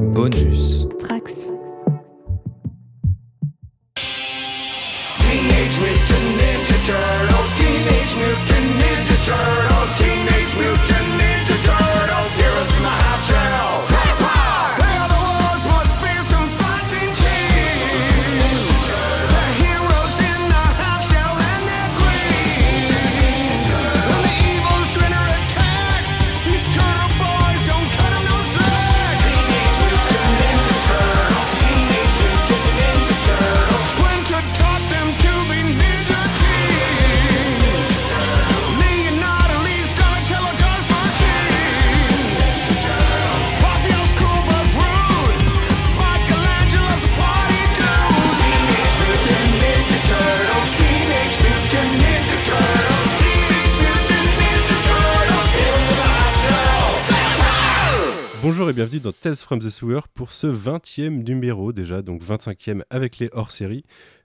Bonus. Trax. Teenage Mutant Ninja Turtles, Teenage Mutant Ninja Turtles, Teenage Mutant Ninja Turtles, heroes in the half shell. Crackpot! They are the world's most fearsome fighting team. The heroes in the half shell and their queen. When the evil Shredder attacks, these turtle boys don't cut him no slack. Teenage Mutant Ninja Turtles, Teenage Mutant Ninja Turtles, Splinter taught them to be ninja teens. Leonardo leads Donatello does machine. Raphael's cool but rude. Michelangelo's a party dude. Teenage Mutant Ninja Turtles, Teenage Mutant Ninja Turtles, Teenage Mutant Ninja Turtles, heroes of the half shell. Bonjour et bienvenue dans Tales from the Sewer pour ce 20e numéro déjà, donc 25e avec les hors-séries.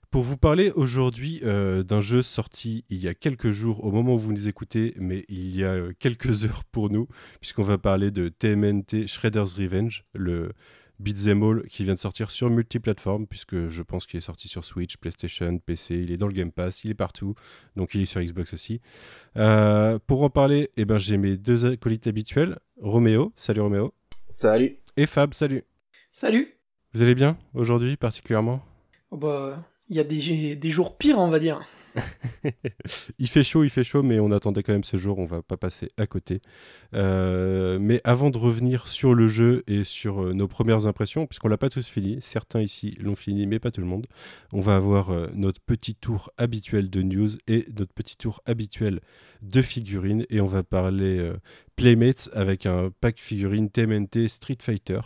Pour vous parler aujourd'hui d'un jeu sorti il y a quelques jours au moment où vous nous écoutez, mais il y a quelques heures pour nous, puisqu'on va parler de TMNT Shredder's Revenge, le beat'em all qui vient de sortir sur multiplateforme, puisque je pense qu'il est sorti sur Switch, PlayStation, PC, il est dans le Game Pass, il est partout, donc il est sur Xbox aussi. Pour en parler, j'ai mes deux acolytes habituels, Roméo, salut Roméo. Salut. Et Fab, salut. Salut. Vous allez bien aujourd'hui particulièrement? Oh bah, il y a des jours pires, on va dire. Il fait chaud, mais on attendait quand même ce jour, on va pas passer à côté. Mais avant de revenir sur le jeu et sur nos premières impressions, puisqu'on l'a pas tous fini, certains ici l'ont fini, mais pas tout le monde, on va avoir notre petit tour habituel de news et notre petit tour habituel de figurines, et on va parler Playmates avec un pack figurines TMNT Street Fighter,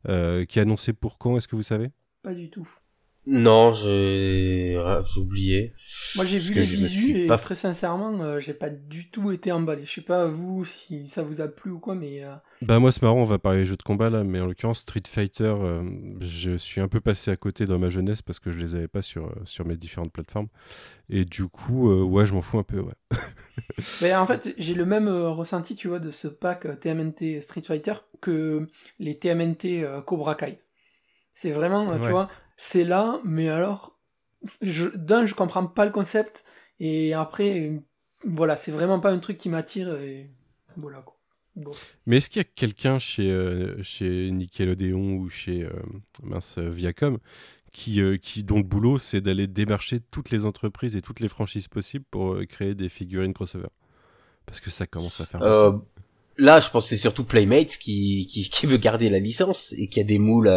qui est annoncé pour quand, est-ce que vous savez? Pas du tout. Non, j'ai oublié. Moi j'ai Parce vu que les je me visus suis et pas- très sincèrement, j'ai pas du tout été emballé. Je sais pas vous si ça vous a plu ou quoi, mais Bah moi c'est marrant, on va parler jeux de combat là, mais en l'occurrence Street Fighter, je suis un peu passé à côté dans ma jeunesse parce que je les avais pas sur mes différentes plateformes, et du coup ouais je m'en fous un peu, ouais. mais en fait j'ai le même ressenti, tu vois, de ce pack TMNT Street Fighter que les TMNT Cobra Kai. C'est vraiment, tu Ouais. vois, c'est là, mais alors, je comprends pas le concept, et après, voilà, c'est vraiment pas un truc qui m'attire, et voilà quoi. Bon. Mais est-ce qu'il y a quelqu'un chez Nickelodeon ou chez Viacom dont le boulot c'est d'aller démarcher toutes les entreprises et toutes les franchises possibles pour créer des figurines crossover? Parce que ça commence à faire beaucoup. Là, je pense que c'est surtout Playmates qui veut garder la licence et qui a des moules,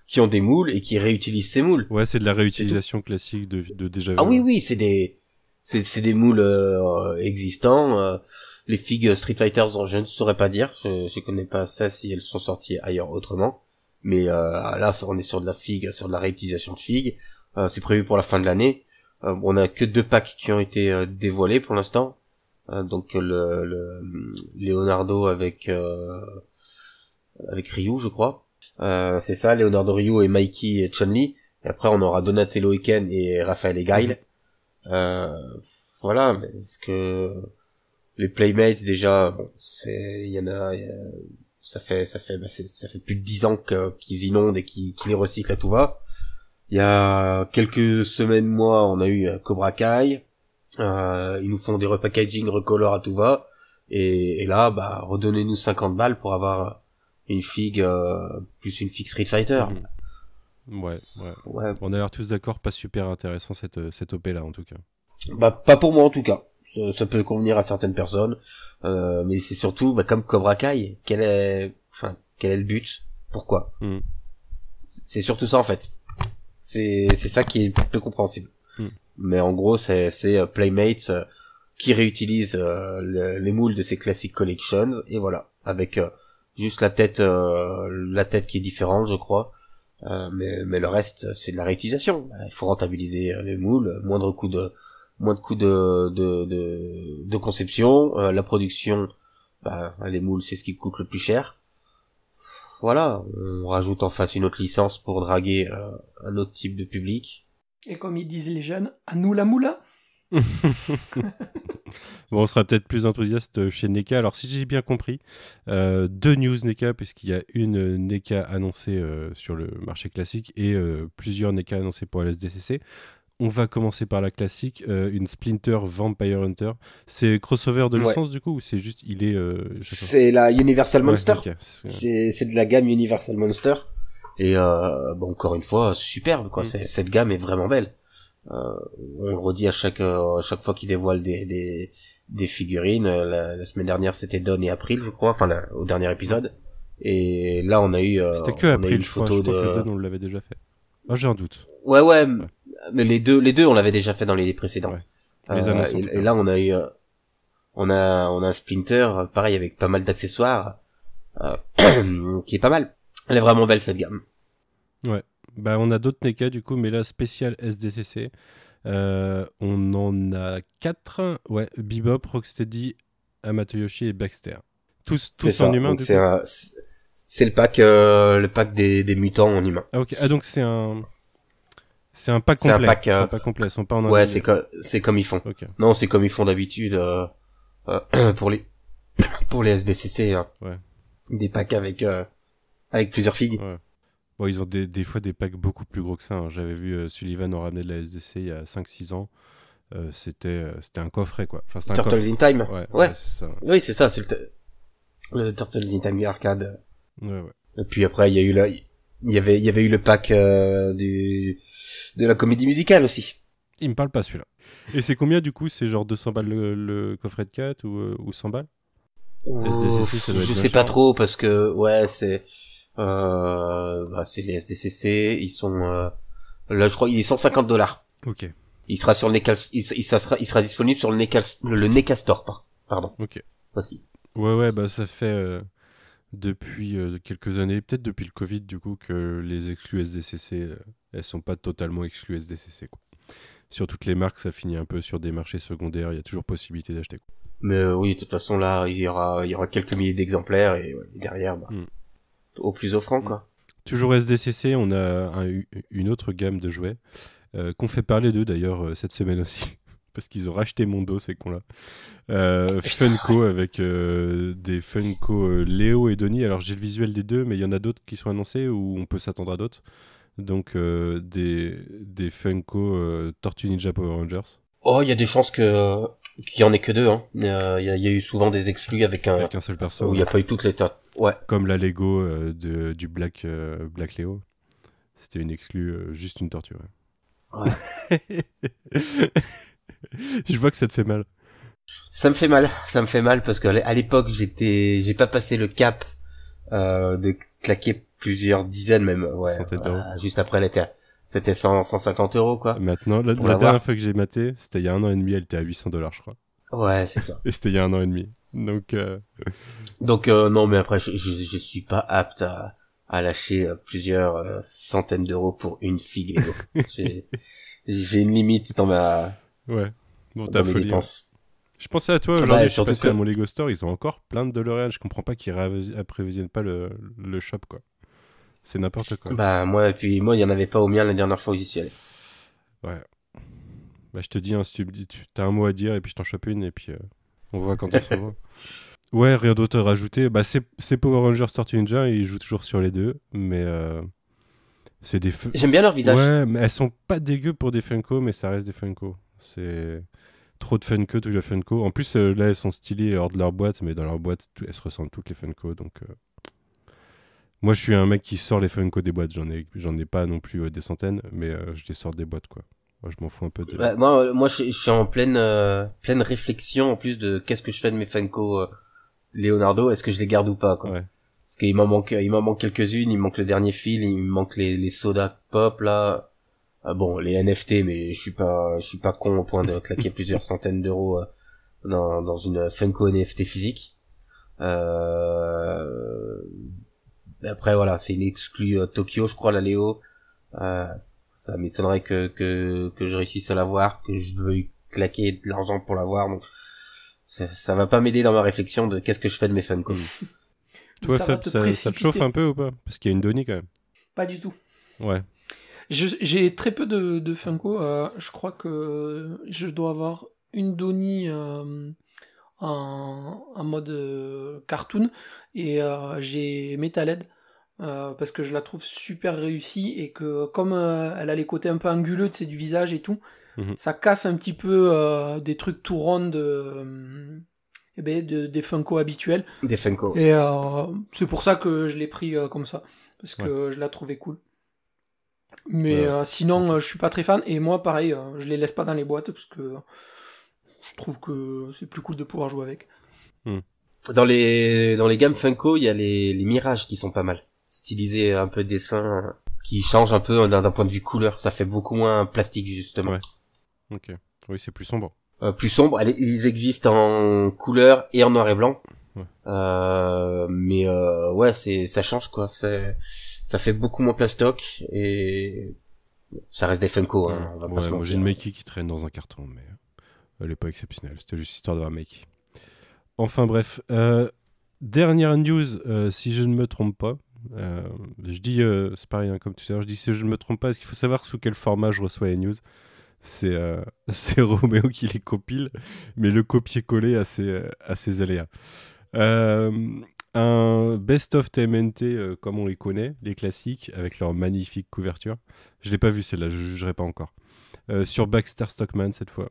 qui ont des moules et qui réutilisent ces moules. Ouais, c'est de la réutilisation classique de déjà vu. Ah oui, c'est des moules existants. Les figues Street Fighter, je ne saurais pas dire. Je connais pas ça si elles sont sorties ailleurs autrement. Mais là, on est sur de la réutilisation de figues. C'est prévu pour la fin de l'année. On a que 2 packs qui ont été dévoilés pour l'instant. Donc le Leonardo avec Ryu, je crois. C'est ça, Leonardo, Ryu et Mikey et Chun-Li. Et après, on aura Donatello et Ken et Raphaël et Guile. Voilà, mais est-ce que les Playmates déjà, bon, ça fait plus de 10 ans qu'ils inondent et qu'ils les recyclent à tout va. Il y a quelques semaines, mois, on a eu Cobra Kai. Ils nous font des repackaging, recolor à tout va. Et là, bah, redonnez-nous 50 balles pour avoir une figue, plus une figue Street Fighter. Ouais. Ouais. On a l'air tous d'accord, pas super intéressant cette OP là en tout cas. Bah, pas pour moi en tout cas. Ça peut convenir à certaines personnes. Mais c'est surtout, bah, comme Cobra Kai, quel est le but? Pourquoi? C'est surtout ça en fait. C'est ça qui est peu compréhensible. Mais en gros, c'est Playmates qui réutilise les moules de ces classic collections, et voilà, avec juste la tête qui est différente, je crois. Mais le reste, c'est de la réutilisation. Il faut rentabiliser les moules, moins de coûts de conception, la production, bah, les moules, c'est ce qui coûte le plus cher. Voilà, on rajoute en face une autre licence pour draguer un autre type de public. Et comme ils disent les jeunes, à nous la moula. Bon, on sera peut-être plus enthousiaste chez NECA. Alors, si j'ai bien compris, 2 news NECA, puisqu'il y a une NECA annoncée sur le marché classique et plusieurs NECA annoncés pour LSDCC. On va commencer par la classique, une Splinter Vampire Hunter. C'est crossover de licence du coup, ou c'est juste, il est... c'est la Universal Monster. Okay. C'est de la gamme Universal Monster. Et bon, encore une fois, superbe quoi. Cette gamme est vraiment belle. On le redit à chaque fois qu'ils dévoilent des figurines. La semaine dernière c'était Dawn et April, je crois, enfin au dernier épisode. Et là on a eu c'était que April, je crois que Dawn on l'avait déjà fait. Ah, j'ai un doute. Ouais. Mais les deux on l'avait déjà fait dans les précédents. Ouais. Les annonces, et là on a eu on a un Splinter pareil avec pas mal d'accessoires qui est pas mal. Elle est vraiment belle cette gamme. Ouais. Bah, on a d'autres NECA du coup, mais là, spécial SDCC. On en a 4. Ouais, Bebop, Rocksteady, Amatoyoshi et Baxter. Tous en humain. Donc c'est le pack des mutants en humain. Ah, ok. Ah, donc c'est un pack complet. C'est un pack complet. Ils sont pas en ouais, c'est comme ils font. Okay. Non, c'est comme ils font d'habitude pour les SDCC. Hein. Ouais. Des packs avec plusieurs figues. Ouais. Bon, ils ont des fois des packs beaucoup plus gros que ça. Hein. J'avais vu Sullivan en ramener de la SDC il y a 5-6 ans. C'était un coffret, quoi. Enfin, Turtles in Time. Ouais. C'est ça. Oui, c'est ça. C'est le Turtles in Time arcade. Ouais. Et puis après, il y avait eu le pack de la comédie musicale aussi. Il me parle pas celui-là. Et c'est combien du coup? C'est genre 200 balles le coffret de 4 ou 100 balles? SDCC, ça doit être je sais pas trop parce que c'est les SDCC, ils sont là je crois il est $150. OK. Il sera sur le NECA, il sera disponible sur le NECA Store pardon. OK. Voici. Ouais, bah ça fait depuis quelques années, peut-être depuis le Covid du coup, que les exclus SDCC elles sont pas totalement exclus SDCC quoi. Sur toutes les marques, ça finit un peu sur des marchés secondaires, il y a toujours possibilité d'acheter quoi. Mais oui, de toute façon là, il y aura quelques milliers d'exemplaires et derrière au plus offrant quoi. Toujours SDCC, on a une autre gamme de jouets qu'on fait parler d'eux d'ailleurs cette semaine aussi parce qu'ils ont racheté Mondo ces cons là. Funko avec des Funko Léo et Donnie. Alors j'ai le visuel des deux, mais il y en a d'autres qui sont annoncés ou on peut s'attendre à d'autres. Donc des Funko Tortue Ninja Power Rangers. Oh, il y a des chances qu'il y en ait que deux. Hein. Il y a eu souvent des exclus avec un seul perso. Où il n'y a pas eu toutes les ouais. Comme la Lego du Black Léo. C'était une exclue, juste une tortue. Ouais. Je vois que ça te fait mal. Ça me fait mal parce qu'à l'époque j'ai pas passé le cap de claquer plusieurs dizaines même. Ouais. Juste après c'était 150 € quoi. Maintenant, la dernière fois que j'ai maté, c'était il y a 1 an et demi, elle était à $800 je crois. Ouais, c'est ça. Et c'était il y a 1 an et demi. Donc non, mais après je suis pas apte à lâcher plusieurs centaines d'euros pour une figue Lego. j'ai une limite dans ma ta folie. Dépenses. Je pensais à toi aujourd'hui, je suis passé à mon Lego Store, ils ont encore plein de DeLorean, je comprends pas qu'ils apprévisionnent pas le shop quoi. C'est n'importe quoi. Bah moi il y en avait pas au mien la dernière fois où j'y suis allé. Ouais. Bah je te dis, hein, si t'as un mot à dire et puis je t'en chope une et puis on voit quand on se revoit. Ouais, rien d'autre à rajouter. Bah c'est Power Rangers Tortue Ninja, ils jouent toujours sur les deux, mais c'est des... J'aime bien leur visage. Ouais, mais elles sont pas dégueu pour des Funko, mais ça reste des Funko. C'est trop de Funko, tous les Funko. En plus, là, elles sont stylées hors de leur boîte, mais dans leur boîte, elles se ressemblent toutes les Funko, donc... Moi, je suis un mec qui sort les Funko des boîtes. J'en ai pas non plus des centaines, mais je les sors des boîtes, quoi. Moi, je m'en fous un peu de... Ouais, moi, je suis en pleine réflexion, en plus de qu'est-ce que je fais de mes Funko Leonardo, est-ce que je les garde ou pas, quoi. Ouais. Parce qu'il m'en manque quelques-unes, il me manque le dernier fil, il me manque les soda pop, là. Bon, les NFT, mais je suis pas con au point de claquer plusieurs centaines d'euros dans une Funko NFT physique. Après voilà, c'est une exclue Tokyo, je crois, la Léo. Ça m'étonnerait que je réussisse à l'avoir, que je veuille claquer de l'argent pour l'avoir. Donc ça va pas m'aider dans ma réflexion de qu'est-ce que je fais de mes Funko. Toi, Fab, ça te chauffe un peu ou pas? Parce qu'il y a une Donnie quand même. Pas du tout. Ouais. J'ai très peu de Funko. Je crois que je dois avoir une Donnie en mode cartoon et j'ai Metalhead parce que je la trouve super réussie et que comme elle a les côtés un peu anguleux du visage et tout, ça casse un petit peu des trucs tout ronds des Funko habituels. Des Funko. Et c'est pour ça que je l'ai pris comme ça, parce que je la trouvais cool. Mais sinon, je suis pas très fan. Et moi, pareil, je les laisse pas dans les boîtes parce que je trouve que c'est plus cool de pouvoir jouer avec. Dans les gammes Funko, il y a les Mirages qui sont pas mal. Stylisés, un peu dessin, qui changent un peu d'un point de vue couleur. Ça fait beaucoup moins plastique, justement. Ouais. Ok. Oui, c'est plus sombre. Plus sombre. Ils existent en couleur et en noir et blanc. Ouais. Mais ouais, ça change, quoi. Ça fait beaucoup moins plastoc et ça reste des Funko, hein, on va pas se mentir. Moi j'ai une Makey qui traîne dans un carton, mais elle est pas exceptionnelle. C'était juste histoire d'avoir Makey. Enfin bref, dernière news, si je ne me trompe pas. Je dis, c'est pareil, hein, comme tout à l'heure, je dis si je ne me trompe pas, parce qu'il faut savoir sous quel format je reçois les news. C'est Roméo qui les compile, mais le copier-coller a ses aléas. Un best-of TMNT comme on les connaît, les classiques, avec leur magnifique couverture. Je l'ai pas vu celle-là, je jugerai pas encore. Sur Baxter Stockman cette fois.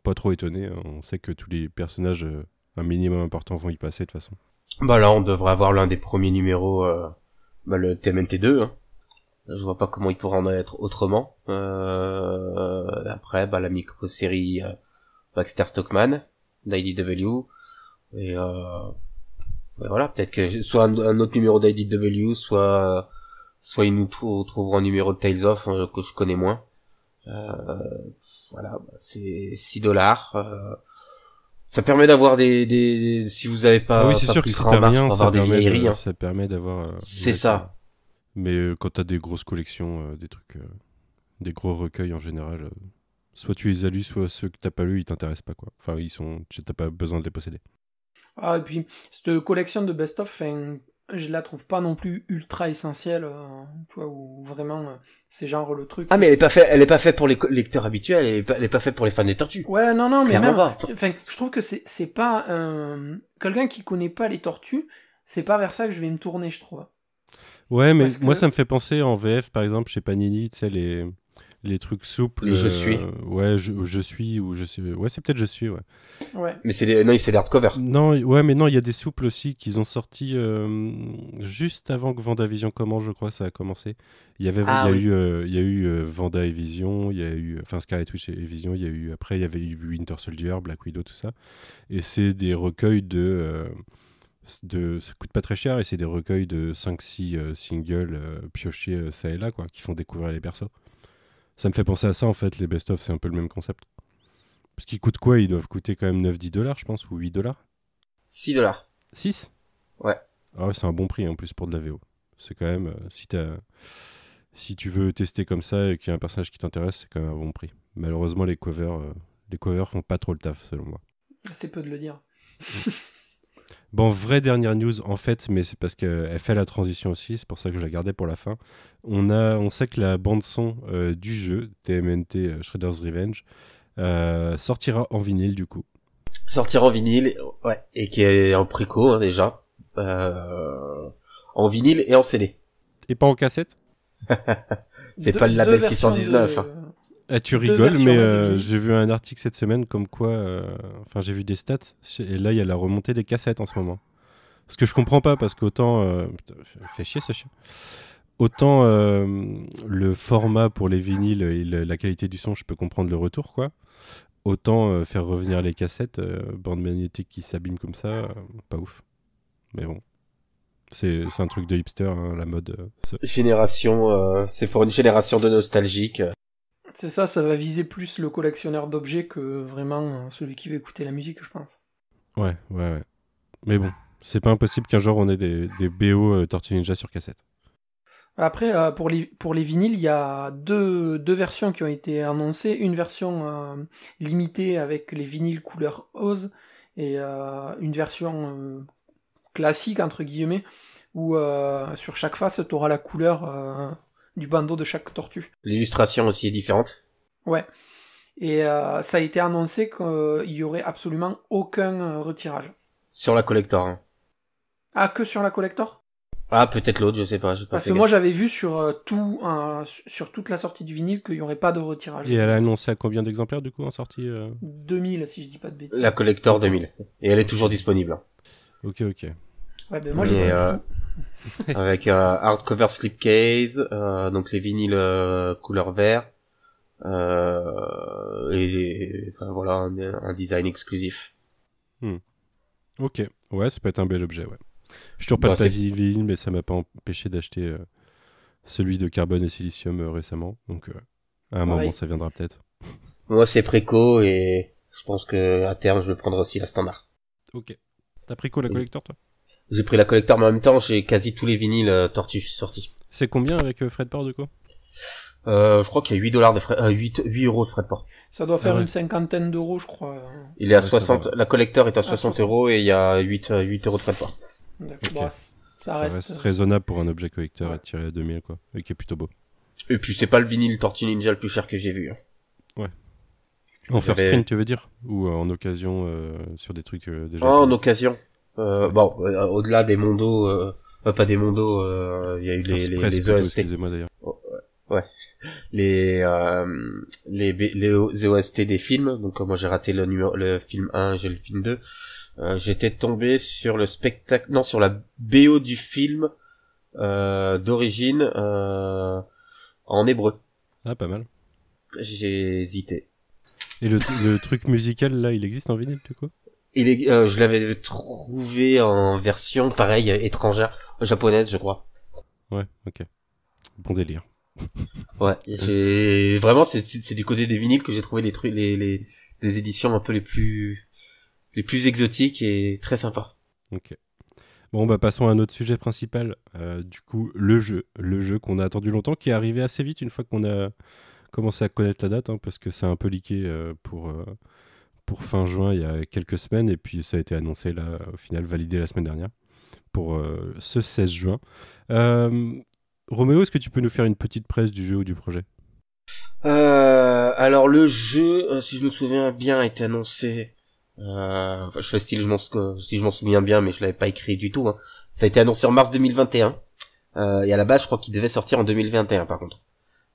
Pas trop étonné, hein, on sait que tous les personnages un minimum important vont y passer de toute façon. Bah là on devrait avoir l'un des premiers numéros, le TMNT 2, hein. Je vois pas comment il pourrait en être autrement. Après, la micro-série Baxter Stockman, d'IDW, et voilà, peut-être que soit un autre numéro d'IDW, soit ils nous trouveront un numéro de Tales of que je connais moins. Voilà, c'est $6. Ça permet d'avoir des si vous avez pas, oui, c'est pas sûr pris que le train en marche pour avoir des vieilleries. Ça permet d'avoir. C'est ça. Mais quand t'as des grosses collections, des trucs, des gros recueils en général, soit tu les as lus, soit ceux que t'as pas lus, ils t'intéressent pas, quoi. Enfin, t'as pas besoin de les posséder. Ah, et puis, cette collection de best-of, je la trouve pas non plus ultra essentielle, tu vois, où vraiment, c'est genre le truc. Ah, mais elle est pas faite pour les lecteurs habituels, elle est pas faite pour les fans des tortues. Ouais, non, mais Clairement même, pas. enfin, je trouve que c'est pas, quelqu'un qui connaît pas les tortues, c'est pas vers ça que je vais me tourner, je trouve. Ouais, mais moi, ça me fait penser en VF, par exemple, chez Panini, tu sais, les trucs souples. Les je suis. Ouais, je suis, ou je sais. Ouais, c'est peut-être je suis, ouais. Ouais. Mais c'est des hardcover. Non, ouais, mais non, il y a des souples aussi qu'ils ont sortis juste avant que Vendavision commence, je crois, ça a commencé. Il y a eu Vanda et Vision, il y a eu, enfin Scarlet Witch et Vision, il y a eu, après il y avait eu Winter Soldier, Black Widow, tout ça. Et c'est des recueils ça coûte pas très cher et c'est des recueils de 5-6 singles piochés ça et là, quoi, qui font découvrir les persos. Ça me fait penser à ça, en fait, les best-of, c'est un peu le même concept. Parce qu'ils coûtent quoi? Ils doivent coûter quand même $9-10, je pense, ou $8. $6. 6? Ouais. Ah ouais, c'est un bon prix en plus pour de la VO. C'est quand même, si tu veux tester comme ça et qu'il y a un personnage qui t'intéresse, c'est quand même un bon prix. Malheureusement, les covers font pas trop le taf, selon moi. C'est peu de le dire. Bon, vraie dernière news en fait, mais c'est parce qu'elle fait la transition aussi, c'est pour ça que je la gardais pour la fin. On sait que la bande-son du jeu, TMNT Shredder's Revenge, sortira en vinyle du coup. Sortira en vinyle, ouais, et qui est en préco, hein, déjà. En vinyle et en CD. Et pas en cassette? C'est pas le label 619. Ah, tu rigoles, mais j'ai vu un article cette semaine comme quoi... Enfin, j'ai vu des stats, et là, il y a la remontée des cassettes en ce moment. Ce que je comprends pas, parce qu'autant... fait chier ce chien. Autant le format pour les vinyles et la qualité du son, je peux comprendre le retour, quoi. Autant faire revenir les cassettes, bande magnétique qui s'abîme comme ça, pas ouf. Mais bon. C'est un truc de hipster, hein, la mode. Génération, c'est pour une génération de nostalgiques. C'est ça va viser plus le collectionneur d'objets que vraiment celui qui veut écouter la musique, je pense. Ouais. Mais bon, c'est pas impossible qu'un jour on ait des BO Tortue Ninja sur cassette. Après, pour les vinyles, il y a deux versions qui ont été annoncées. Une version limitée avec les vinyles couleur rose et une version classique, entre guillemets, où sur chaque face, tu auras la couleur du bandeau de chaque tortue. L'illustration aussi est différente. Ouais. Et ça a été annoncé qu'il y aurait absolument aucun retirage. Sur la collector. Hein. Ah, que sur la collector? Ah, peut-être l'autre, je sais pas. Parce que moi j'avais vu sur sur toute la sortie du vinyle qu'il n'y aurait pas de retirage. Et elle a annoncé à combien d'exemplaires du coup en sortie 2000 si je dis pas de bêtises. La collector 2000. Et elle est toujours disponible. Ok. Ouais, ben moi j'ai pas fou. Avec hardcover slipcase, donc les vinyles couleur vert, et enfin, voilà un design exclusif. Ok, ouais, ça peut être un bel objet, ouais. Je suis toujours pas de papier vinyle, mais ça m'a pas empêché d'acheter celui de carbone et silicium récemment, donc à un moment ça viendra peut-être. Moi c'est préco et je pense que à terme je le prendrai aussi la standard. Ok. T'as pris quoi la collector toi? J'ai pris la collector, mais en même temps j'ai quasi tous les vinyles tortues sortis. C'est combien avec frais de port de quoi? Je crois qu'il y a $8 de frais, 8 euros de frais de port. Ça doit faire une cinquantaine d'euros, je crois. Il est à 60, la collector est à 60 euros et il y a 8 euros de frais de port. Okay. Bon, ça reste raisonnable pour un objet collector à tirer à 2000 quoi, et qui est plutôt beau. Et puis c'est pas le vinyle Tortue Ninja le plus cher que j'ai vu. Hein. Ouais. En first print tu veux dire? Ou en occasion sur des trucs déjà... en occasion. Bon, au-delà des mondos, pas des mondos, il y a eu les OST. Excusez-moi d'ailleurs. Ouais. Les OST des films. Donc moi j'ai raté le film 1, j'ai le film 2. J'étais tombé sur le spectacle, non, sur la BO du film d'origine en hébreu. Ah, pas mal. J'ai hésité. Et le truc musical là, il existe en vinyle du coup? Je l'avais trouvé en version pareil étrangère, japonaise je crois. Ouais, ok. Bon délire. Ouais, j'ai vraiment c'est du côté des vinyles que j'ai trouvé des trucs des éditions un peu les plus exotiques et très sympas. Ok. Bon, bah passons à un autre sujet principal. Du coup, le jeu qu'on a attendu longtemps, qui est arrivé assez vite une fois qu'on a commencé à connaître la date, hein, parce que c'est un peu leaké pour fin juin il y a quelques semaines, et puis ça a été annoncé là, au final validé la semaine dernière pour ce 16 juin. Roméo, est-ce que tu peux nous faire une petite presse du jeu ou du projet? Alors le jeu, si je me souviens bien, a été annoncé. Je fais style, si je m'en souviens bien, mais je l'avais pas écrit du tout. Hein. Ça a été annoncé en mars 2021. Et à la base, je crois qu'il devait sortir en 2021, par contre.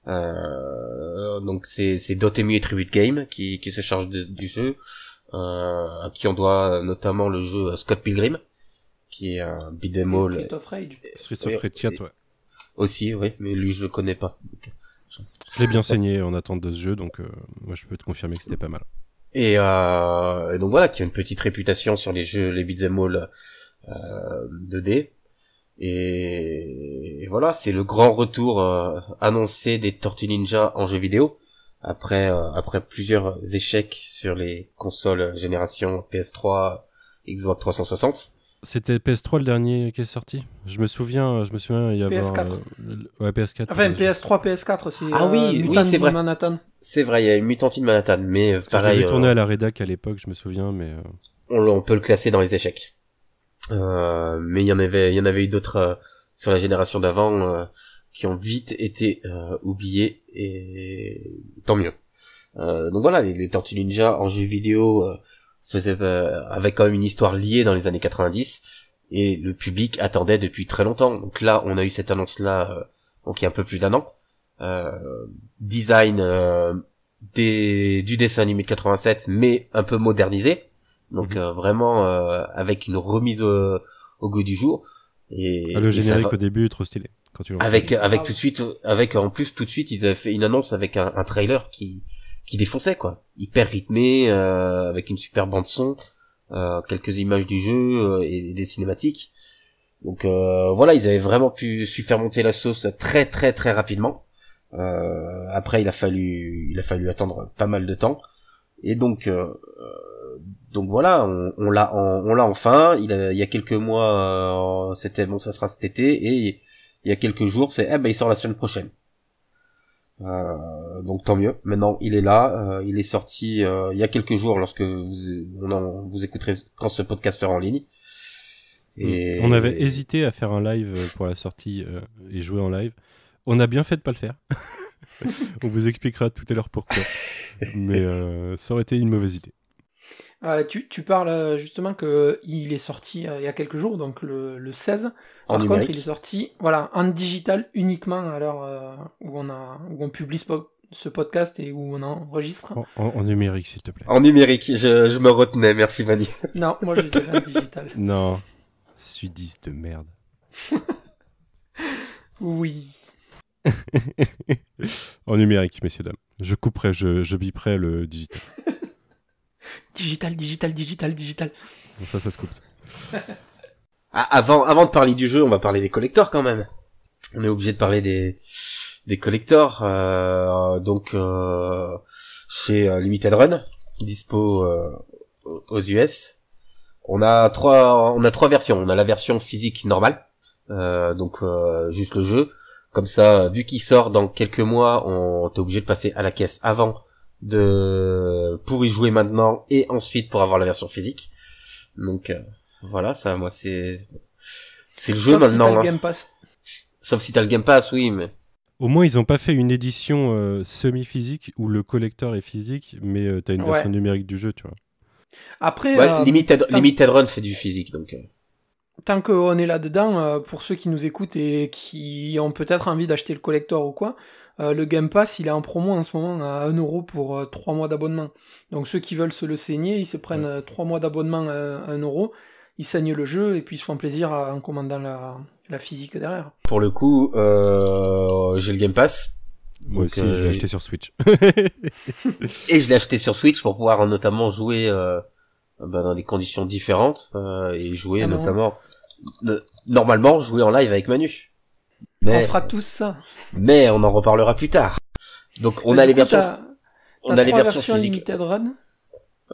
Donc c'est Dotemu et Tribute Game qui se charge du jeu, à qui on doit notamment le jeu Scott Pilgrim, qui est un beat'em all. Street of Rage. Street of Rage 4, ouais. Aussi, oui, mais lui je le connais pas. Donc, je l'ai bien saigné en attente de ce jeu, donc moi je peux te confirmer que c'était pas mal. Et donc voilà, qui a une petite réputation sur les jeux, les beat'em all 2D. Et voilà, c'est le grand retour annoncé des Tortues Ninja en jeu vidéo après plusieurs échecs sur les consoles génération PS3, Xbox 360. C'était PS3 le dernier qui est sorti. Je me souviens, il y avait PS4. Ouais, PS4. Enfin, PS3, PS4, c'est oui, c'est vrai. Manhattan. C'est vrai, il y a une Mutant in Manhattan, mais pareil. Je l'avais tourné à la rédac à l'époque, je me souviens, mais on peut le classer dans les échecs. Mais il y en avait eu d'autres sur la génération d'avant qui ont vite été oubliés, et tant mieux. Donc voilà, les Tortues Ninja en jeu vidéo avec quand même une histoire liée dans les années 90, et le public attendait depuis très longtemps. Donc là, on a eu cette annonce-là, donc il y a un peu plus d'un an. Design du dessin animé de 87, mais un peu modernisé. Donc vraiment avec une remise au goût du jour. Et le générique au début est trop stylé. Quand tu avec tout de suite, en plus tout de suite ils avaient fait une annonce avec un trailer qui défonçait quoi, hyper rythmé, avec une super bande son, quelques images du jeu et des cinématiques. Donc voilà, ils avaient vraiment su faire monter la sauce très très très rapidement. Après il a fallu attendre pas mal de temps, et donc voilà, on l'a enfin. Il y a quelques mois, c'était bon, ça sera cet été, et il y a quelques jours, il sort la semaine prochaine. Donc tant mieux. Maintenant, il est là. Il est sorti il y a quelques jours lorsque vous écouterez quand ce podcast sera en ligne. Et on avait hésité à faire un live pour la sortie et jouer en live. On a bien fait de pas le faire. On vous expliquera tout à l'heure pourquoi. Mais ça aurait été une mauvaise idée. Tu parles justement qu'il est sorti il y a quelques jours, donc le 16. En Par numérique. contre, il est sorti en digital uniquement à l'heure où on publie ce podcast et où on enregistre. En numérique, s'il te plaît. En numérique, je me retenais, merci Manu. Non, moi je dirais en digital. Non, sudiste de merde. Oui. En numérique, messieurs, dames. Je couperai, je biperai le digital. Digital. Bon, ça se coupe. Ça. Avant de parler du jeu, on va parler des collectors quand même. On est obligé de parler des collectors. Donc chez Limited Run, dispo aux US. On a trois versions. On a la version physique normale, donc juste le jeu. Comme ça, vu qu'il sort dans quelques mois, on est obligé de passer à la caisse avant pour y jouer maintenant et ensuite pour avoir la version physique. Donc voilà, ça moi c'est le jeu Sauf maintenant. si t'as le hein. Game Pass. Sauf si t'as le Game Pass, oui, mais Au moins, ils ont pas fait une édition semi-physique où le collector est physique, mais t'as une version numérique du jeu, tu vois. Après, ouais, Limited Run fait du physique, donc. Tant qu'on est là-dedans, pour ceux qui nous écoutent et qui ont peut-être envie d'acheter le collector ou quoi, le Game Pass, il est en promo en ce moment à 1€ pour 3 mois d'abonnement. Donc ceux qui veulent se le saigner, ils se prennent 3 mois d'abonnement à 1€, ils saignent le jeu et puis ils se font plaisir en commandant la physique derrière. Pour le coup, j'ai le Game Pass. Moi Donc, aussi, je l'ai acheté sur Switch. Et je l'ai acheté sur Switch pour pouvoir notamment jouer dans des conditions différentes et jouer notamment normalement jouer en live avec Manu. Mais on fera tous ça. Mais on en reparlera plus tard. Donc on a les versions versions physiques. Limited Run.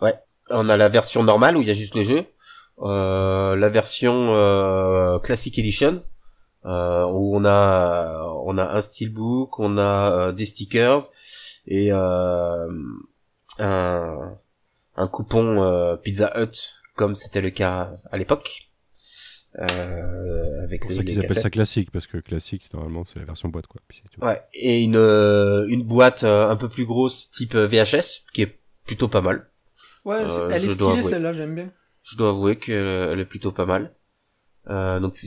Ouais, on a la version normale où il y a juste le jeu, la version Classic Edition où on a un steelbook, on a des stickers et un coupon Pizza Hut comme c'était le cas à l'époque. Avec c'est pour ça qu'ils appellent ça classique, parce que classique normalement c'est la version boîte quoi. Puis c'est tout. Ouais, et une boîte un peu plus grosse type VHS qui est plutôt pas mal. Ouais, elle est stylée celle-là, j'aime bien. Je dois avouer qu'elle est plutôt pas mal. Donc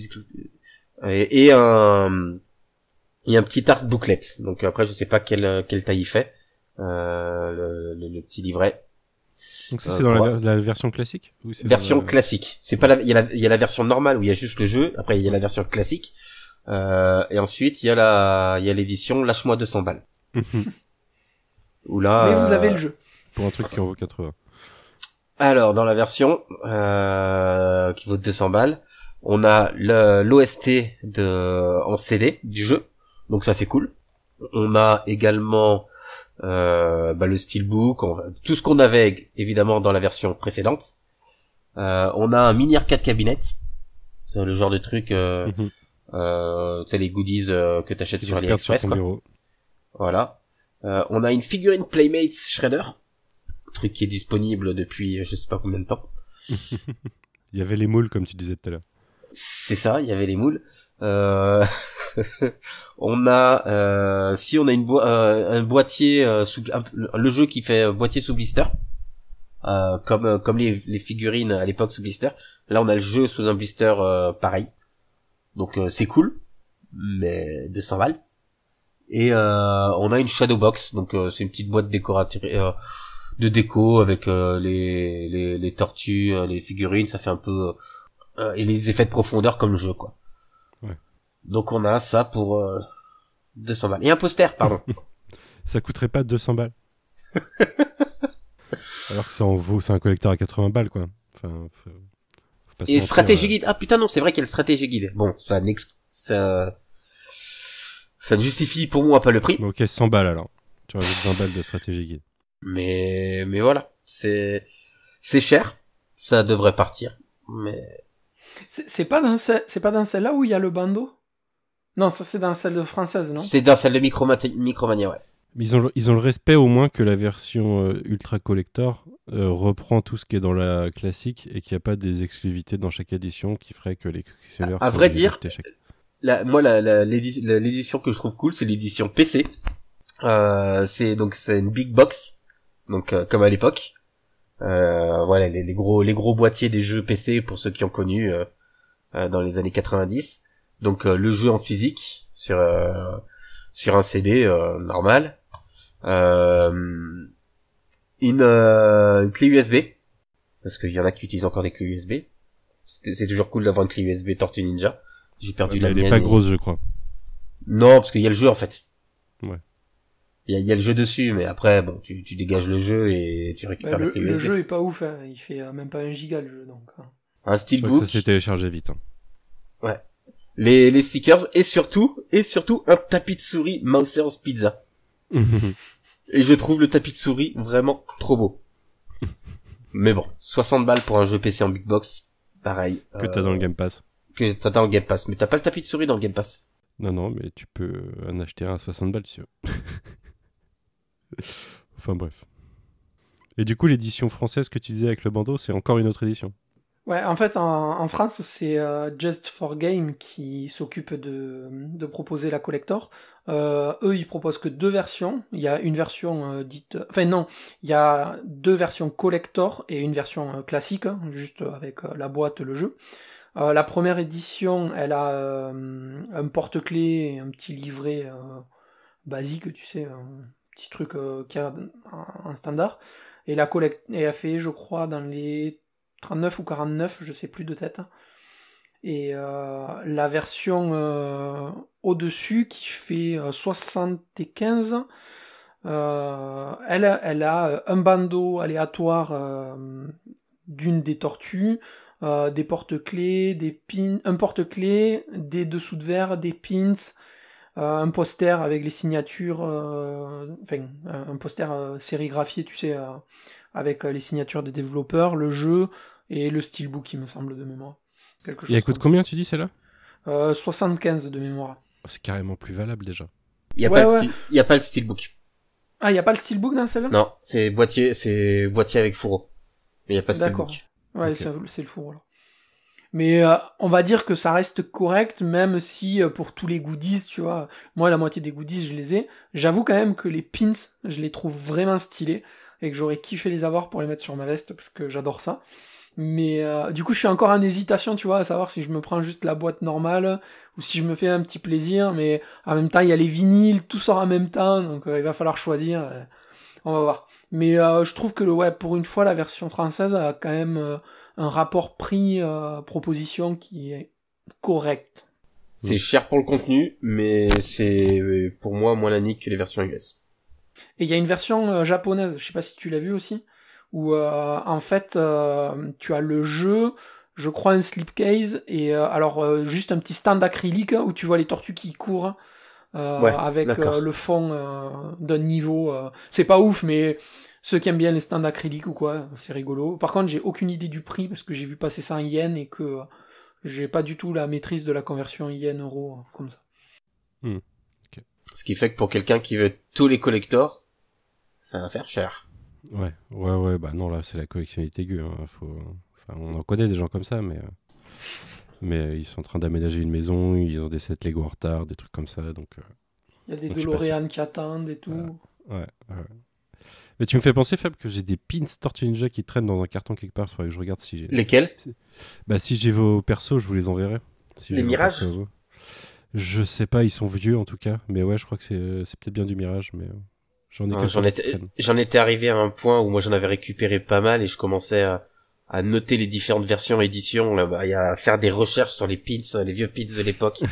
et un petit art booklet. Donc après je sais pas quelle taille il fait le petit livret. Donc ça c'est dans la version classique ou c'est version classique. C'est pas il y a la version normale où il y a juste le jeu, après il y a la version classique. Et ensuite il y a l'édition lâche-moi 200 balles. Où là mais vous avez le jeu pour un truc qui en vaut 80. Alors dans la version qui vaut 200 balles, on a l'OST en CD du jeu. Donc ça c'est cool. On a également le steelbook, tout ce qu'on avait évidemment dans la version précédente. On a un mini arcade cabinet, c'est le genre de truc, tu sais les goodies que t'achètes sur AliExpress, quoi. Bureau. Voilà. On a une figurine Playmates Shredder, truc qui est disponible depuis je sais pas combien de temps. Il y avait les moules comme tu disais tout à l'heure. C'est ça, il y avait les moules. On a un boîtier le jeu qui fait boîtier sous blister, comme les figurines à l'époque sous blister. Là on a le jeu sous un blister pareil, donc c'est cool, mais 200 balles. Et on a une shadow box, donc c'est une petite boîte décorative de déco avec les tortues, les figurines, ça fait un peu et les effets de profondeur comme le jeu quoi. Donc on a ça pour 200 balles. Et un poster, pardon. Ça coûterait pas 200 balles. Alors que ça en vaut, c'est un collecteur à 80 balles quoi. Enfin, faut pas se et mentir, stratégie guide. Ah putain non, c'est vrai qu'il y a le stratégie guide. Bon, ça ne justifie pour moi pas le prix. Ok, 100 balles alors. Tu rajoutes 20 balles de stratégie guide. Mais voilà, c'est cher. Ça devrait partir. Mais c'est pas dans celle-là où il y a le bandeau? Non, ça c'est dans celle de française, non? c'est dans celle de Micromania, ouais. Mais ils ont le respect au moins que la version Ultra Collector reprend tout ce qui est dans la classique et qu'il n'y a pas des exclusivités dans chaque édition qui ferait que les collectionneurs... À vrai dire, l'édition que je trouve cool, c'est l'édition PC. C'est une big box, donc comme à l'époque. Voilà, les gros boîtiers des jeux PC pour ceux qui ont connu dans les années 90. Donc le jeu en physique sur un CD normal. Une clé USB, parce qu'il y en a qui utilisent encore des clés USB. C'est toujours cool d'avoir une clé USB Tortue Ninja. J'ai perdu la mienne. Elle est pas grosse, je crois. Non, parce qu'il y a le jeu en fait. Ouais. Il y a le jeu dessus, mais après, bon, tu dégages le jeu et tu récupères la clé USB. Le jeu est pas ouf, hein. Il fait même pas 1 giga le jeu, donc. Un steelbook. Ça s'est téléchargé vite. Hein. Ouais. Les stickers et surtout un tapis de souris Mouser's Pizza. Et je trouve le tapis de souris vraiment trop beau. Mais bon, 60 balles pour un jeu PC en big box, pareil. Que t'as dans le Game Pass. Que t'as dans le Game Pass, mais t'as pas le tapis de souris dans le Game Pass. Non, mais tu peux en acheter un à 60 balles, si tu veux. Enfin bref. Et du coup, l'édition française que tu disais avec le bandeau, c'est encore une autre édition. Ouais, en fait, en France, c'est Just for Game qui s'occupe de proposer la collector. Eux, ils proposent que 2 versions. Il y a une version dite... Enfin non, il y a 2 versions collector et une version classique, hein, juste avec la boîte, le jeu. La première édition, elle a un porte-clés et un petit livret basique, tu sais, un petit truc qui a un standard. Et la collecte est fait, je crois, dans les 39 ou 49, je sais plus de tête. Et la version au-dessus, qui fait 75, elle a un bandeau aléatoire d'une des tortues, des porte-clés, des pins, un porte-clés, des dessous de verre, des pins, un poster avec les signatures, un poster sérigraphié, tu sais, avec les signatures des développeurs, le jeu et le steelbook, il me semble, de mémoire. Et elle coûte combien, tu dis, celle-là 75 de mémoire. C'est carrément plus valable déjà. Il y a pas le steelbook. Ah, il y a pas le steelbook dans celle-là? Non, c'est boîtier avec fourreau. Mais il y a pas le D'accord. steelbook. Ouais, Ok. c'est le fourreau, là. Mais on va dire que ça reste correct, même si pour tous les goodies, tu vois, moi la moitié des goodies je les ai. J'avoue quand même que les pins, je les trouve vraiment stylés et que j'aurais kiffé les avoir pour les mettre sur ma veste parce que j'adore ça. Mais du coup je suis encore en hésitation, tu vois, à savoir si je me prends juste la boîte normale ou si je me fais un petit plaisir. Mais en même temps il y a les vinyles, tout sort en même temps, donc il va falloir choisir. On va voir. Mais je trouve que ouais, pour une fois la version française a quand même un rapport prix-proposition qui est correct. C'est cher pour le contenu, mais c'est pour moi moins la nique que les versions US. Et il y a une version japonaise, je sais pas si tu l'as vu aussi, où en fait tu as le jeu, je crois un slipcase, et juste un petit stand acrylique où tu vois les tortues qui courent avec le fond d'un niveau. C'est pas ouf, mais ceux qui aiment bien les stands acryliques ou quoi, c'est rigolo. Par contre, j'ai aucune idée du prix parce que j'ai vu passer ça en yens et que j'ai pas du tout la maîtrise de la conversion yen-euro comme ça. Okay. Ce qui fait que pour quelqu'un qui veut tous les collectors, ça va faire cher. Ouais, bah non, là, c'est la collectionnité aiguë. Hein. On en connaît des gens comme ça, mais ils sont en train d'aménager une maison, ils ont des sets Lego en retard, des trucs comme ça, donc... Il y a des DeLorean qui attendent et tout. Ouais. Mais tu me fais penser, Fab, que j'ai des pins Tortue Ninja qui traînent dans un carton quelque part. Faudrait que je regarde si j'ai... Lesquels? Bah, si j'ai vos persos, je vous les enverrai. Si les Mirages? Je sais pas, ils sont vieux en tout cas. Mais ouais, je crois que c'est peut-être bien du Mirage, mais j'en étais arrivé à un point où moi j'en avais récupéré pas mal et je commençais à noter les différentes versions éditions, là, et à faire des recherches sur les pins, les vieux pins de l'époque.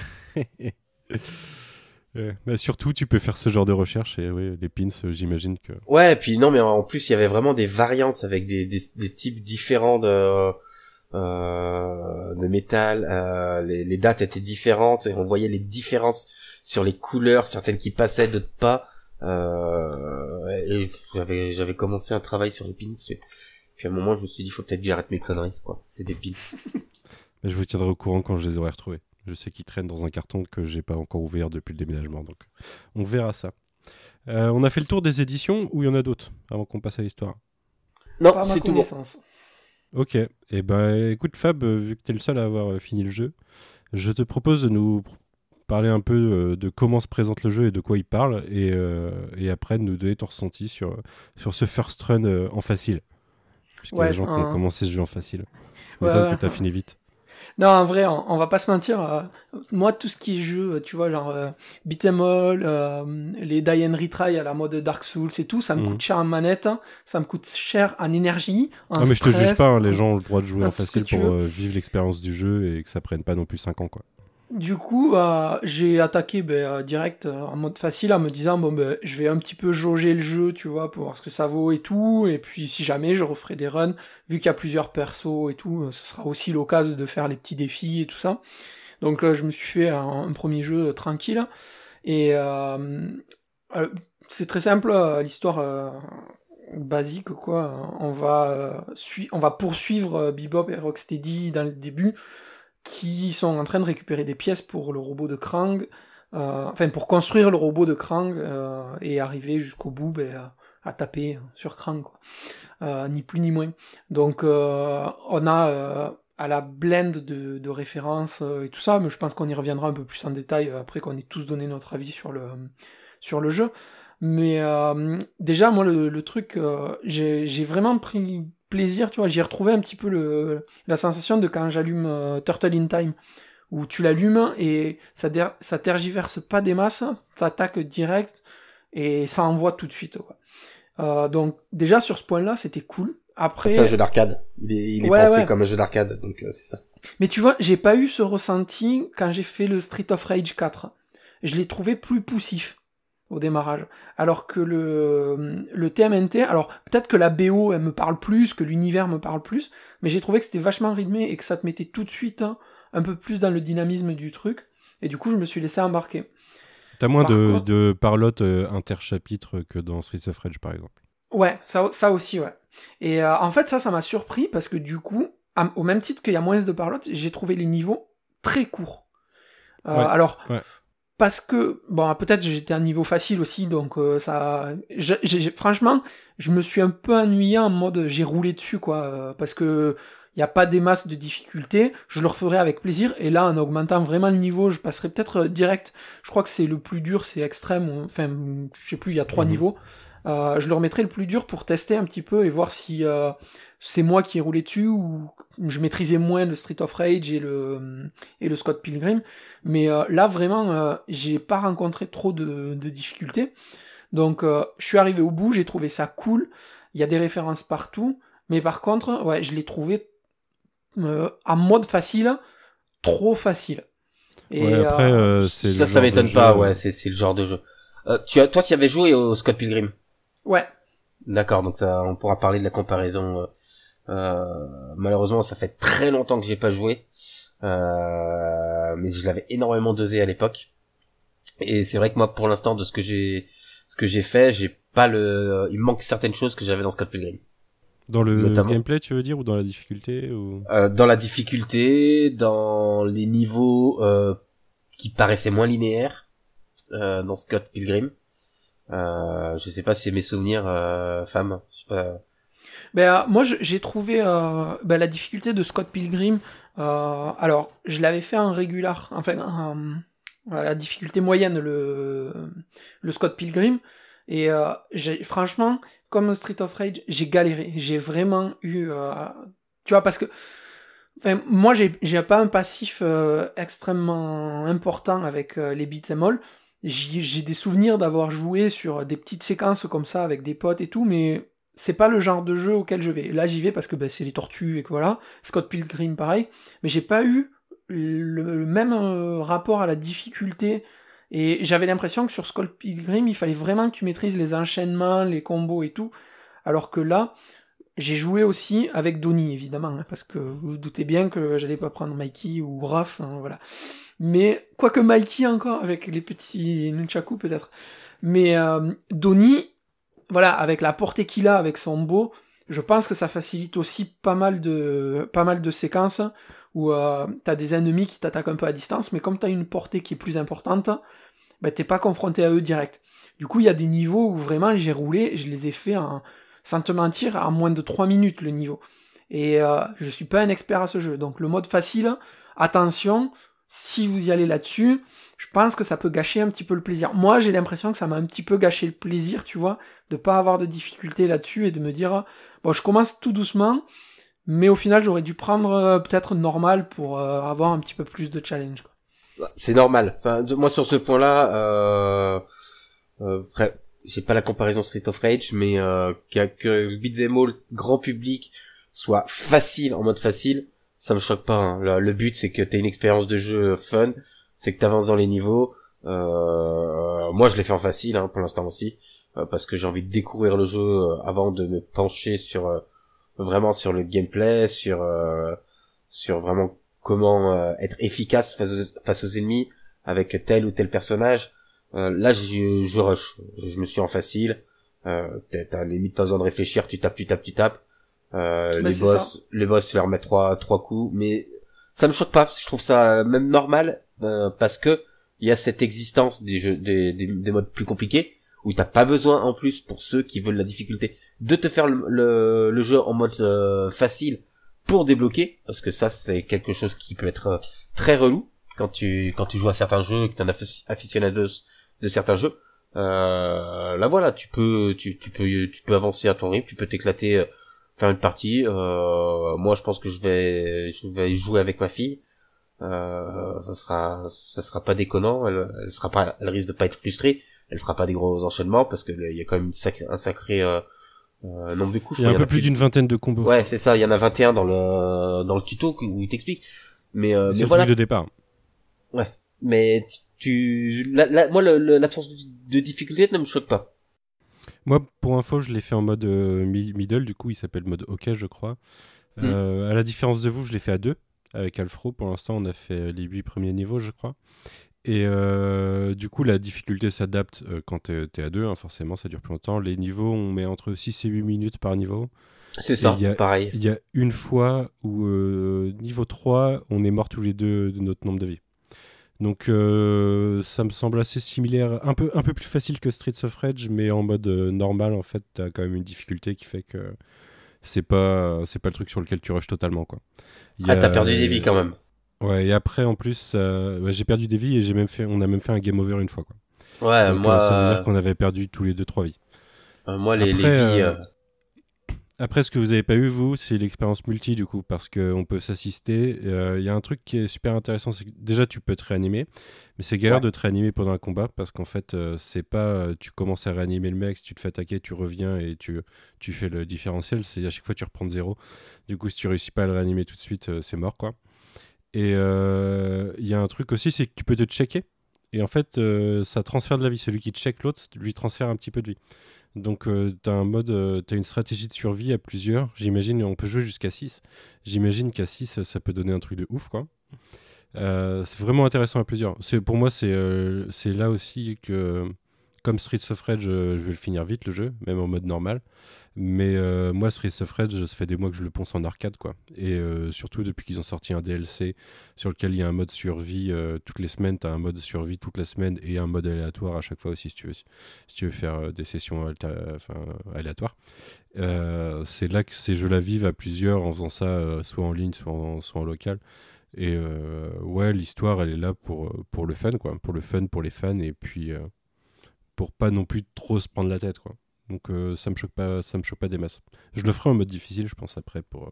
Mais surtout, tu peux faire ce genre de recherche et oui, les pins, j'imagine que... Ouais, et puis non, mais en plus, il y avait vraiment des variantes avec des types différents de métal, les dates étaient différentes et on voyait les différences sur les couleurs, certaines qui passaient, d'autres pas. Et j'avais commencé un travail sur les pins, puis à un moment, je me suis dit, faut peut-être que j'arrête mes conneries, quoi. C'est des pins. Mais je vous tiendrai au courant quand je les aurai retrouvés. Je sais qu'ils traînent dans un carton que j'ai pas encore ouvert depuis le déménagement, donc on verra ça. On a fait le tour des éditions ou il y en a d'autres avant qu'on passe à l'histoire? Non, Pas à ma c'est tout bon. connaissance. Ok, et ben écoute Fab, vu que t'es le seul à avoir fini le jeu, je te propose de nous parler un peu de comment se présente le jeu et de quoi il parle, et après de nous donner ton ressenti sur ce first run en facile. Puisqu'il y a des gens qui ont commencé ce jeu en facile. Que t'as fini vite. Non, en vrai, on va pas se mentir. Moi, tout ce qui est jeu, tu vois, genre beat'em all, les die and retry à la mode Dark Souls et tout, ça me coûte cher en manette, hein, ça me coûte cher en énergie, en mais stress. Je te juge pas, hein, les gens ont le droit de jouer en facile pour vivre l'expérience du jeu et que ça prenne pas non plus 5 ans, quoi. Du coup, j'ai attaqué direct en mode facile en me disant je vais un petit peu jauger le jeu, tu vois, pour voir ce que ça vaut et tout, et puis si jamais je referai des runs, vu qu'il y a plusieurs persos et tout, ce sera aussi l'occasion de faire les petits défis et tout ça. Donc je me suis fait un premier jeu tranquille, et c'est très simple, l'histoire basique, quoi. On va poursuivre Bebop et Rocksteady dans le début, qui sont en train de récupérer des pièces pour le robot de Krang, pour construire le robot de Krang, et arriver jusqu'au bout à taper sur Krang, quoi. Ni plus ni moins. Donc on a à la blend de références et tout ça, mais je pense qu'on y reviendra un peu plus en détail après qu'on ait tous donné notre avis sur le jeu. Mais déjà, moi, le truc, j'ai vraiment pris plaisir, tu vois, j'ai retrouvé un petit peu la sensation de quand j'allume Turtle in Time, où tu l'allumes et ça tergiverse pas des masses, t'attaques direct et ça envoie tout de suite, quoi. Donc déjà sur ce point-là, c'était cool. Après, c'est un jeu d'arcade. Il est pensé comme un jeu d'arcade, donc c'est ça. Mais tu vois, j'ai pas eu ce ressenti quand j'ai fait le Street of Rage 4. Je l'ai trouvé plus poussif au démarrage. Alors que le TMNT, alors peut-être que la BO elle me parle plus, que l'univers me parle plus, mais j'ai trouvé que c'était vachement rythmé et que ça te mettait tout de suite un peu plus dans le dynamisme du truc, et du coup je me suis laissé embarquer. T'as moins de parlotte interchapitres que dans Streets of Rage par exemple. Ouais, ça aussi, ouais. Et en fait ça m'a surpris parce que du coup, au même titre qu'il y a moins de parlotte, j'ai trouvé les niveaux très courts. Parce que, peut-être j'étais à un niveau facile aussi, donc franchement, je me suis un peu ennuyé en mode j'ai roulé dessus, quoi, parce que y a pas des masses de difficultés, je le referai avec plaisir, et là, en augmentant vraiment le niveau, je passerai peut-être direct, je crois que c'est le plus dur, c'est extrême, je sais plus, il y a 3 niveaux, je le remettrai le plus dur pour tester un petit peu et voir si c'est moi qui ai roulé dessus ou je maîtrisais moins le Street of Rage et le Scott Pilgrim, mais là vraiment j'ai pas rencontré trop de difficultés, donc je suis arrivé au bout, j'ai trouvé ça cool, il y a des références partout, mais par contre je l'ai trouvé en mode facile, trop facile. Et après c'est ça m'étonne pas, c'est le genre de jeu. Toi tu avais joué au Scott Pilgrim? Ouais. D'accord, donc ça on pourra parler de la comparaison. Malheureusement ça fait très longtemps que j'ai pas joué, mais je l'avais énormément dosé à l'époque, et c'est vrai que moi pour l'instant de ce que j'ai fait, j'ai pas il me manque certaines choses que j'avais dans Scott Pilgrim. Dans le gameplay tu veux dire, ou dans la difficulté ou... Dans la difficulté, dans les niveaux qui paraissaient moins linéaires dans Scott Pilgrim. Je sais pas si c'est mes souvenirs, femme, je sais pas. Moi j'ai trouvé la difficulté de Scott Pilgrim, alors je l'avais fait en régular, la difficulté moyenne, le Scott Pilgrim, et franchement, comme Street of Rage, j'ai galéré, j'ai vraiment eu tu vois, parce que moi j'ai pas un passif extrêmement important avec les beat'em all. J'ai des souvenirs d'avoir joué sur des petites séquences comme ça avec des potes et tout, mais c'est pas le genre de jeu auquel je vais. Là, j'y vais parce que c'est les tortues et que voilà. Scott Pilgrim, pareil. Mais j'ai pas eu le même rapport à la difficulté. Et j'avais l'impression que sur Scott Pilgrim, il fallait vraiment que tu maîtrises les enchaînements, les combos et tout. Alors que là, j'ai joué aussi avec Donnie, évidemment, hein, parce que vous vous doutez bien que j'allais pas prendre Mikey ou Raph, hein, voilà. Mais, quoique Mikey encore, avec les petits nunchaku peut-être. Mais Donnie, voilà, avec la portée qu'il a, avec son beau, je pense que ça facilite aussi pas mal de séquences où t'as des ennemis qui t'attaquent un peu à distance, mais comme t'as une portée qui est plus importante, t'es pas confronté à eux direct. Du coup, il y a des niveaux où vraiment j'ai roulé, je les ai fait sans te mentir, à moins de 3 minutes le niveau. Et je suis pas un expert à ce jeu, donc le mode facile, attention, si vous y allez là-dessus, je pense que ça peut gâcher un petit peu le plaisir. Moi, j'ai l'impression que ça m'a un petit peu gâché le plaisir, tu vois, de pas avoir de difficultés là-dessus et de me dire, bon, je commence tout doucement, mais au final, j'aurais dû prendre peut-être normal pour avoir un petit peu plus de challenge, quoi. C'est normal. Enfin, moi, sur ce point-là, après, j'ai pas la comparaison Street of Rage, mais que Beat'em All grand public soit facile, en mode facile, ça me choque pas. Hein. Le but, c'est que t'aies une expérience de jeu fun, c'est que t'avances dans les niveaux. Moi, je l'ai fait en facile, hein, pour l'instant aussi, parce que j'ai envie de découvrir le jeu avant de me pencher sur vraiment sur le gameplay, sur vraiment comment être efficace face aux ennemis avec tel ou tel personnage. Là, je rush. Je me suis en facile. T'as limite pas besoin de réfléchir. Tu tapes. Les boss, tu leur mets trois coups. Mais ça me choque pas. Je trouve ça même normal parce que il y a cette existence des jeux, des modes plus compliqués où t'as pas besoin en plus pour ceux qui veulent la difficulté de te faire le jeu en mode facile pour débloquer, parce que ça c'est quelque chose qui peut être très relou quand tu joues à certains jeux, que t'es un aficionados de certains jeux. Là voilà, tu peux avancer à ton rythme, tu peux t'éclater, faire une partie. Moi je pense que je vais jouer avec ma fille. Ça sera pas déconnant, elle risque de pas être frustrée, elle fera pas des gros enchaînements parce que il y a quand même un sacré nombre de couches. Il y a un peu plus d'une vingtaine de combos. Ouais, c'est ça, il y en a 21 dans le tuto où il t'explique. Mais c'est voilà. Le truc de départ. Ouais. Mais moi l'absence de difficulté ne me choque pas. Moi, pour info, je l'ai fait en mode middle, du coup, il s'appelle mode OK, je crois. À la différence de vous, je l'ai fait à 2 avec Alfro. Pour l'instant, on a fait les 8 premiers niveaux, je crois. Et du coup, la difficulté s'adapte quand t'es à 2, hein, forcément, ça dure plus longtemps. Les niveaux, on met entre 6 et 8 minutes par niveau. C'est ça, pareil. Il y a une fois où, niveau 3, on est morts tous les deux de notre nombre de vies. Donc, ça me semble assez similaire, un peu plus facile que Streets of Rage, mais en mode normal, en fait, t'as quand même une difficulté qui fait que c'est pas le truc sur lequel tu rushes totalement, quoi. T'as perdu des vies quand même. Ouais, et après, en plus, j'ai perdu des vies et on a même fait un game over une fois, quoi. Ouais, donc, moi... ça veut dire qu'on avait perdu tous les 2-3 vies. Moi, les vies... Après, ce que vous avez pas eu, vous, c'est l'expérience multi, du coup, parce qu'on peut s'assister. Il y a un truc qui est super intéressant, c'est que déjà, tu peux te réanimer, mais c'est galère de te réanimer pendant un combat, parce qu'en fait, c'est pas tu commences à réanimer le mec, si tu te fais attaquer, tu reviens et tu fais le différentiel, c'est à chaque fois tu reprends de 0. Du coup, si tu réussis pas à le réanimer tout de suite, c'est mort, quoi. Et il y a un truc aussi, c'est que tu peux te checker, et en fait, ça transfère de la vie. Celui qui check l'autre, lui transfère un petit peu de vie. Donc t'as un mode, t'as une stratégie de survie à plusieurs. J'imagine, on peut jouer jusqu'à 6. J'imagine qu'à 6, ça peut donner un truc de ouf, quoi. C'est vraiment intéressant à plusieurs. Pour moi, c'est là aussi que, comme Streets of Rage, je vais le finir vite, le jeu, même en mode normal. Mais moi, Streets of Rage, ça fait des mois que je le ponce en arcade, quoi. Et surtout depuis qu'ils ont sorti un DLC sur lequel il y a un mode survie toutes les semaines. T'as un mode survie toute la semaine et un mode aléatoire à chaque fois aussi, si tu veux faire des sessions aléatoires. C'est là que ces jeux-là vivent à plusieurs en faisant ça soit en ligne, soit en local. Et ouais, l'histoire, elle est là pour le fun, quoi. Pour le fun, pour les fans, et puis pour pas non plus trop se prendre la tête, quoi. Donc ça me choque pas des masses. Je le ferai en mode difficile, je pense, après, pour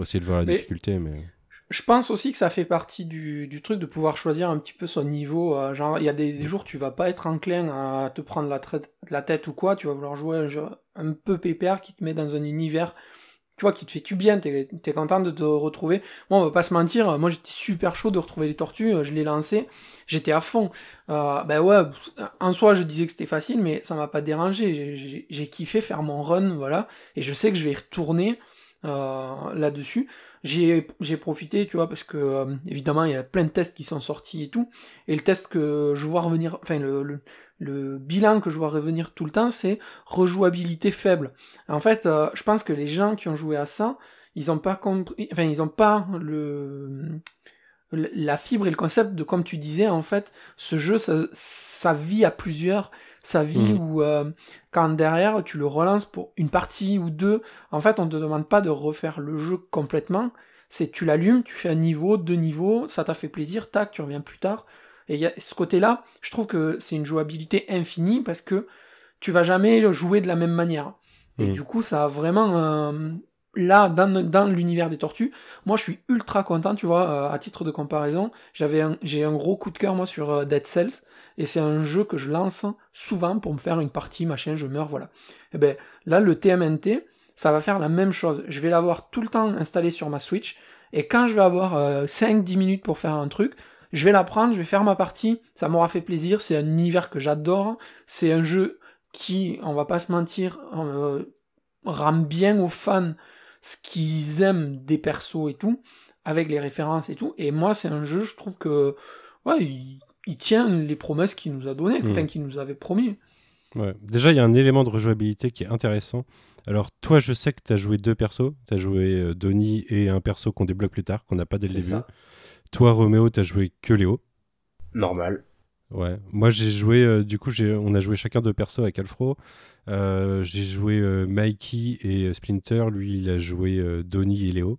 essayer de voir la difficulté, mais... Je pense aussi que ça fait partie du truc de pouvoir choisir un petit peu son niveau. Genre, il y a des jours, tu vas pas être enclin à te prendre la tête ou quoi, tu vas vouloir jouer un jeu un peu pépère qui te met dans un univers, tu vois, qui te fait du bien, t'es content de te retrouver. Moi, on va pas se mentir, moi j'étais super chaud de retrouver les tortues, je l'ai lancé, j'étais à fond. Ouais, en soi je disais que c'était facile, mais ça m'a pas dérangé, j'ai kiffé faire mon run, voilà, et je sais que je vais y retourner là-dessus. J'ai profité, tu vois, parce que évidemment il y a plein de tests qui sont sortis et tout, et le test que je vois revenir, enfin le bilan que je vois revenir tout le temps, c'est rejouabilité faible. En fait, je pense que les gens qui ont joué à ça, ils ont pas compris, enfin ils ont pas la fibre et le concept de, comme tu disais, en fait, ce jeu, ça vit à plusieurs, ça vit où quand derrière tu le relances pour une partie ou deux, en fait on te demande pas de refaire le jeu complètement, C'est tu l'allumes, tu fais un niveau, 2 niveaux, ça t'a fait plaisir, tac, tu reviens plus tard. Et il y a ce côté-là, je trouve que c'est une jouabilité infinie parce que tu vas jamais jouer de la même manière. Et du coup, ça a vraiment... là, dans l'univers des tortues, moi je suis ultra content, tu vois, à titre de comparaison, j'ai un gros coup de cœur moi sur Dead Cells, et c'est un jeu que je lance souvent pour me faire une partie, machin, je meurs, voilà. Et ben là, le TMNT, ça va faire la même chose, je vais l'avoir tout le temps installé sur ma Switch, et quand je vais avoir 5-10 minutes pour faire un truc, je vais la prendre, je vais faire ma partie, ça m'aura fait plaisir, c'est un univers que j'adore, c'est un jeu qui, on va pas se mentir, rend bien aux fans ce qu'ils aiment des persos et tout, avec les références et tout, et moi c'est un jeu, je trouve que ouais, il tient les promesses qu'il nous a données, enfin qu'il nous avait promis. Ouais. Déjà, il y a un élément de rejouabilité qui est intéressant. Alors, toi, je sais que tu as joué 2 persos. Tu as joué Donnie et un perso qu'on débloque plus tard, qu'on n'a pas dès le début. Ça. Toi, Roméo, tu as joué que Léo. Normal. Ouais. Moi, j'ai joué... du coup, on a joué chacun 2 persos avec Alfro. J'ai joué Mikey et Splinter. Lui, il a joué Donnie et Léo.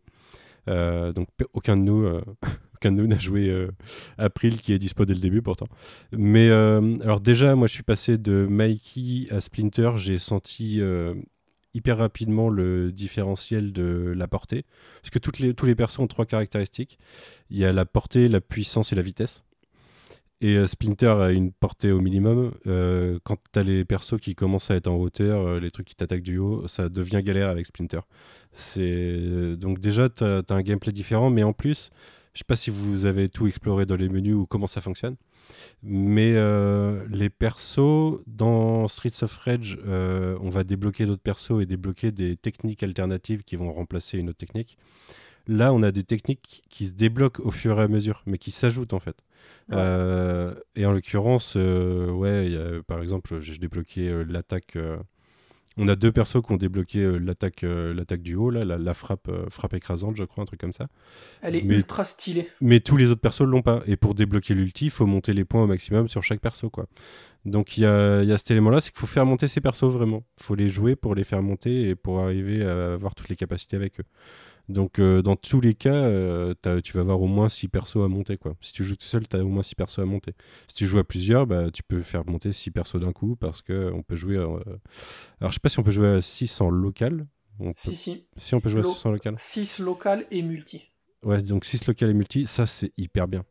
Donc, aucun de nous n'a joué April, qui est dispo dès le début pourtant. Mais alors déjà, moi je suis passé de Mikey à Splinter, j'ai senti hyper rapidement le différentiel de la portée. Parce que tous les persos ont 3 caractéristiques. Il y a la portée, la puissance et la vitesse. Et Splinter a une portée au minimum. Quand tu as les persos qui commencent à être en hauteur, les trucs qui t'attaquent du haut, ça devient galère avec Splinter. Donc déjà, tu as un gameplay différent, mais en plus... Je sais pas si vous avez tout exploré dans les menus ou comment ça fonctionne, mais les persos, dans Streets of Rage, on va débloquer d'autres persos et débloquer des techniques alternatives qui vont remplacer une autre technique. Là, on a des techniques qui se débloquent au fur et à mesure, mais qui s'ajoutent en fait. Ouais. Et en l'occurrence, par exemple, j'ai débloqué l'attaque... On a 2 persos qui ont débloqué l'attaque du haut, là, la frappe écrasante, je crois, un truc comme ça. Elle est ultra stylée. Mais tous les autres persos ne l'ont pas. Et pour débloquer l'ulti, il faut monter les points au maximum sur chaque perso, quoi. Donc il y a cet élément-là, c'est qu'il faut faire monter ces persos vraiment. Il faut les jouer pour les faire monter et pour arriver à avoir toutes les capacités avec eux. Donc dans tous les cas, tu vas avoir au moins 6 persos à monter, quoi. Si tu joues tout seul, tu as au moins 6 persos à monter. Si tu joues à plusieurs, tu peux faire monter 6 persos d'un coup parce qu'on peut jouer... Alors je sais pas si on peut jouer à 6 en local. Si on peut jouer à 6 en local. 6 local et multi. Ouais, donc 6 local et multi, ça c'est hyper bien.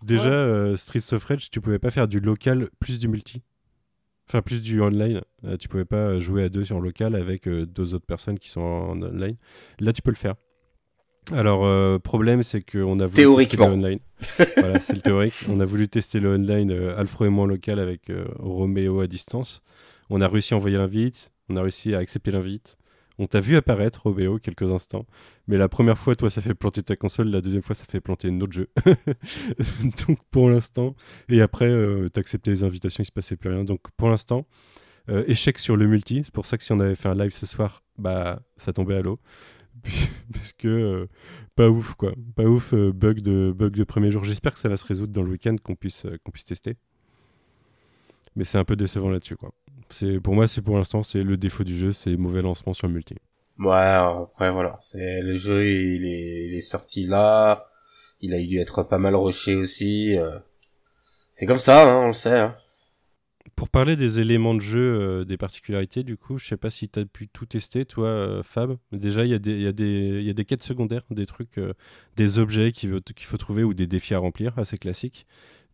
Déjà, Streets of Rage, tu pouvais pas faire du local plus du multi. Enfin, plus du online. Tu pouvais pas jouer à 2 sur local avec 2 autres personnes qui sont en online. Là, tu peux le faire. Alors, problème, c'est qu'on a voulu tester le online. Voilà, c'est le théorique. On a voulu tester le online, Alfro et moi en local avec Roméo à distance. On a réussi à envoyer l'invite. On a réussi à accepter l'invite. On t'a vu apparaître, Roméo, quelques instants. Mais la première fois, toi, ça fait planter ta console. La deuxième fois, ça fait planter notre jeu. Donc, pour l'instant... Et après, t'as accepté les invitations, il se passait plus rien. Donc, pour l'instant, échec sur le multi. C'est pour ça que si on avait fait un live ce soir, ça tombait à l'eau. Parce que pas ouf, quoi. Pas ouf, bug de premier jour. J'espère que ça va se résoudre dans le week-end, qu'on puisse tester. Mais c'est un peu décevant là-dessus, quoi. Pour moi, pour l'instant, c'est le défaut du jeu, c'est mauvais lancement sur le multi. Ouais, après voilà, le jeu il est sorti là, il a dû être pas mal rushé aussi. C'est comme ça, hein, on le sait. Hein. Pour parler des éléments de jeu, des particularités, du coup, je sais pas si tu as pu tout tester, toi, Fab. Déjà, il y a des quêtes secondaires, des trucs, des objets qu'il faut trouver ou des défis à remplir, assez classiques.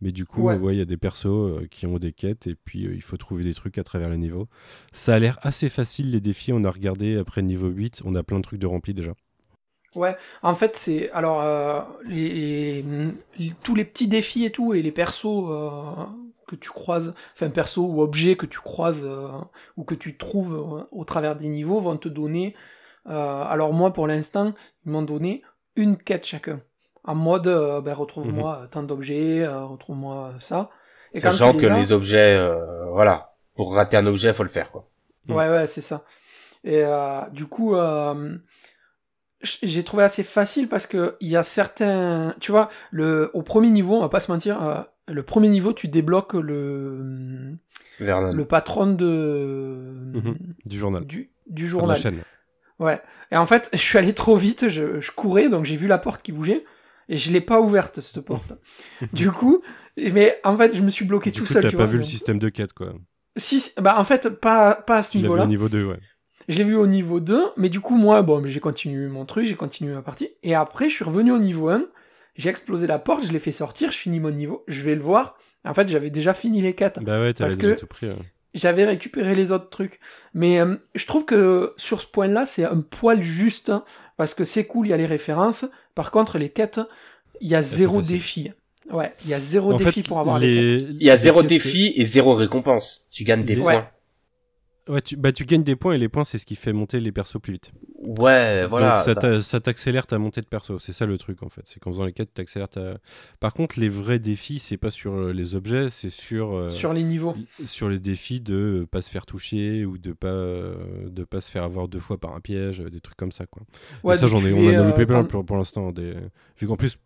Mais du coup, il y a des persos qui ont des quêtes et puis il faut trouver des trucs à travers les niveaux. Ça a l'air assez facile, les défis. On a regardé après le niveau 8, on a plein de trucs de remplis déjà. Ouais, en fait, c'est... Alors, tous les petits défis et tout, et les persos que tu croises, enfin persos ou objets que tu croises ou que tu trouves au travers des niveaux vont te donner... alors moi, pour l'instant, ils m'ont donné une quête chacun. En mode, retrouve-moi tant d'objets, retrouve-moi ça. Et sachant que les objets, voilà, pour rater un objet, faut le faire, quoi. Ouais, c'est ça. Et du coup, j'ai trouvé assez facile parce que il y a certains, tu vois, au premier niveau, on va pas se mentir, le premier niveau, tu débloques le patron du journal. Du journal. Ouais. Et en fait, je suis allé trop vite, je courais, donc j'ai vu la porte qui bougeait, et je l'ai pas ouverte, cette porte. Du coup, mais en fait, je me suis bloqué tout seul, t'as tu pas vois. vu le système de quête, quoi. Si, bah en fait, pas à ce Tu l'as vu niveau-là. au niveau 2, ouais. Je l'ai vu au niveau 2, mais du coup, moi, bon, j'ai continué mon truc, j'ai continué ma partie, et après, je suis revenu au niveau 1, j'ai explosé la porte, je l'ai fait sortir, je finis mon niveau, je vais le voir. En fait, j'avais déjà fini les quêtes. Bah ouais, t'avais parce déjà que tout pris. Ouais. j'avais récupéré les autres trucs. Mais je trouve que sur ce point-là, c'est un poil juste, hein, parce que c'est cool, il y a les références. Par contre, les quêtes, il y a zéro défi. Ouais, il y a zéro défi pour avoir les quêtes. Il y a zéro défi et zéro récompense. Tu gagnes des points. Ouais, tu gagnes des points et les points, c'est ce qui fait monter les persos plus vite. Ouais, voilà. Donc ça t'accélère ta montée de perso. C'est ça le truc, en fait. C'est qu'en faisant les quêtes, t'accélères ta... Par contre, les vrais défis, c'est pas sur les objets, c'est sur... sur les niveaux. Sur les défis de pas se faire toucher ou de pas se faire avoir 2 fois par un piège, des trucs comme ça, quoi. Ouais, et ça, on en a loupé plein pour l'instant. Vu qu'en plus,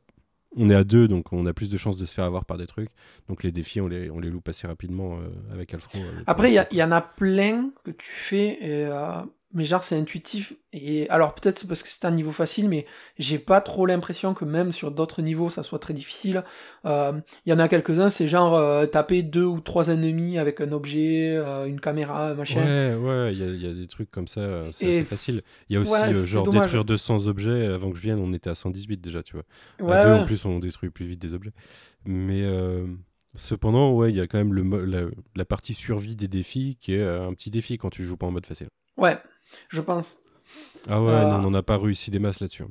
on est à 2, donc on a plus de chances de se faire avoir par des trucs. Donc les défis, on les loupe assez rapidement avec Alfro. Après, il y en a plein que tu fais, mais genre c'est intuitif. Et alors peut-être c'est parce que c'est un niveau facile, mais j'ai pas trop l'impression que même sur d'autres niveaux ça soit très difficile. Il y en a quelques-uns, c'est genre taper 2 ou 3 ennemis avec un objet, une caméra, un machin. Ouais, il y a des trucs comme ça, c'est assez facile. Il y a aussi genre dommage. détruire 200 objets. Avant que je vienne, on était à 118 déjà, tu vois. Ouais, À 2 en plus, on détruit plus vite des objets. Mais cependant, ouais, il y a quand même la partie survie des défis qui est un petit défi quand tu joues pas en mode facile. Ouais, je pense. Ah ouais, non, on n'a pas réussi des masses là-dessus.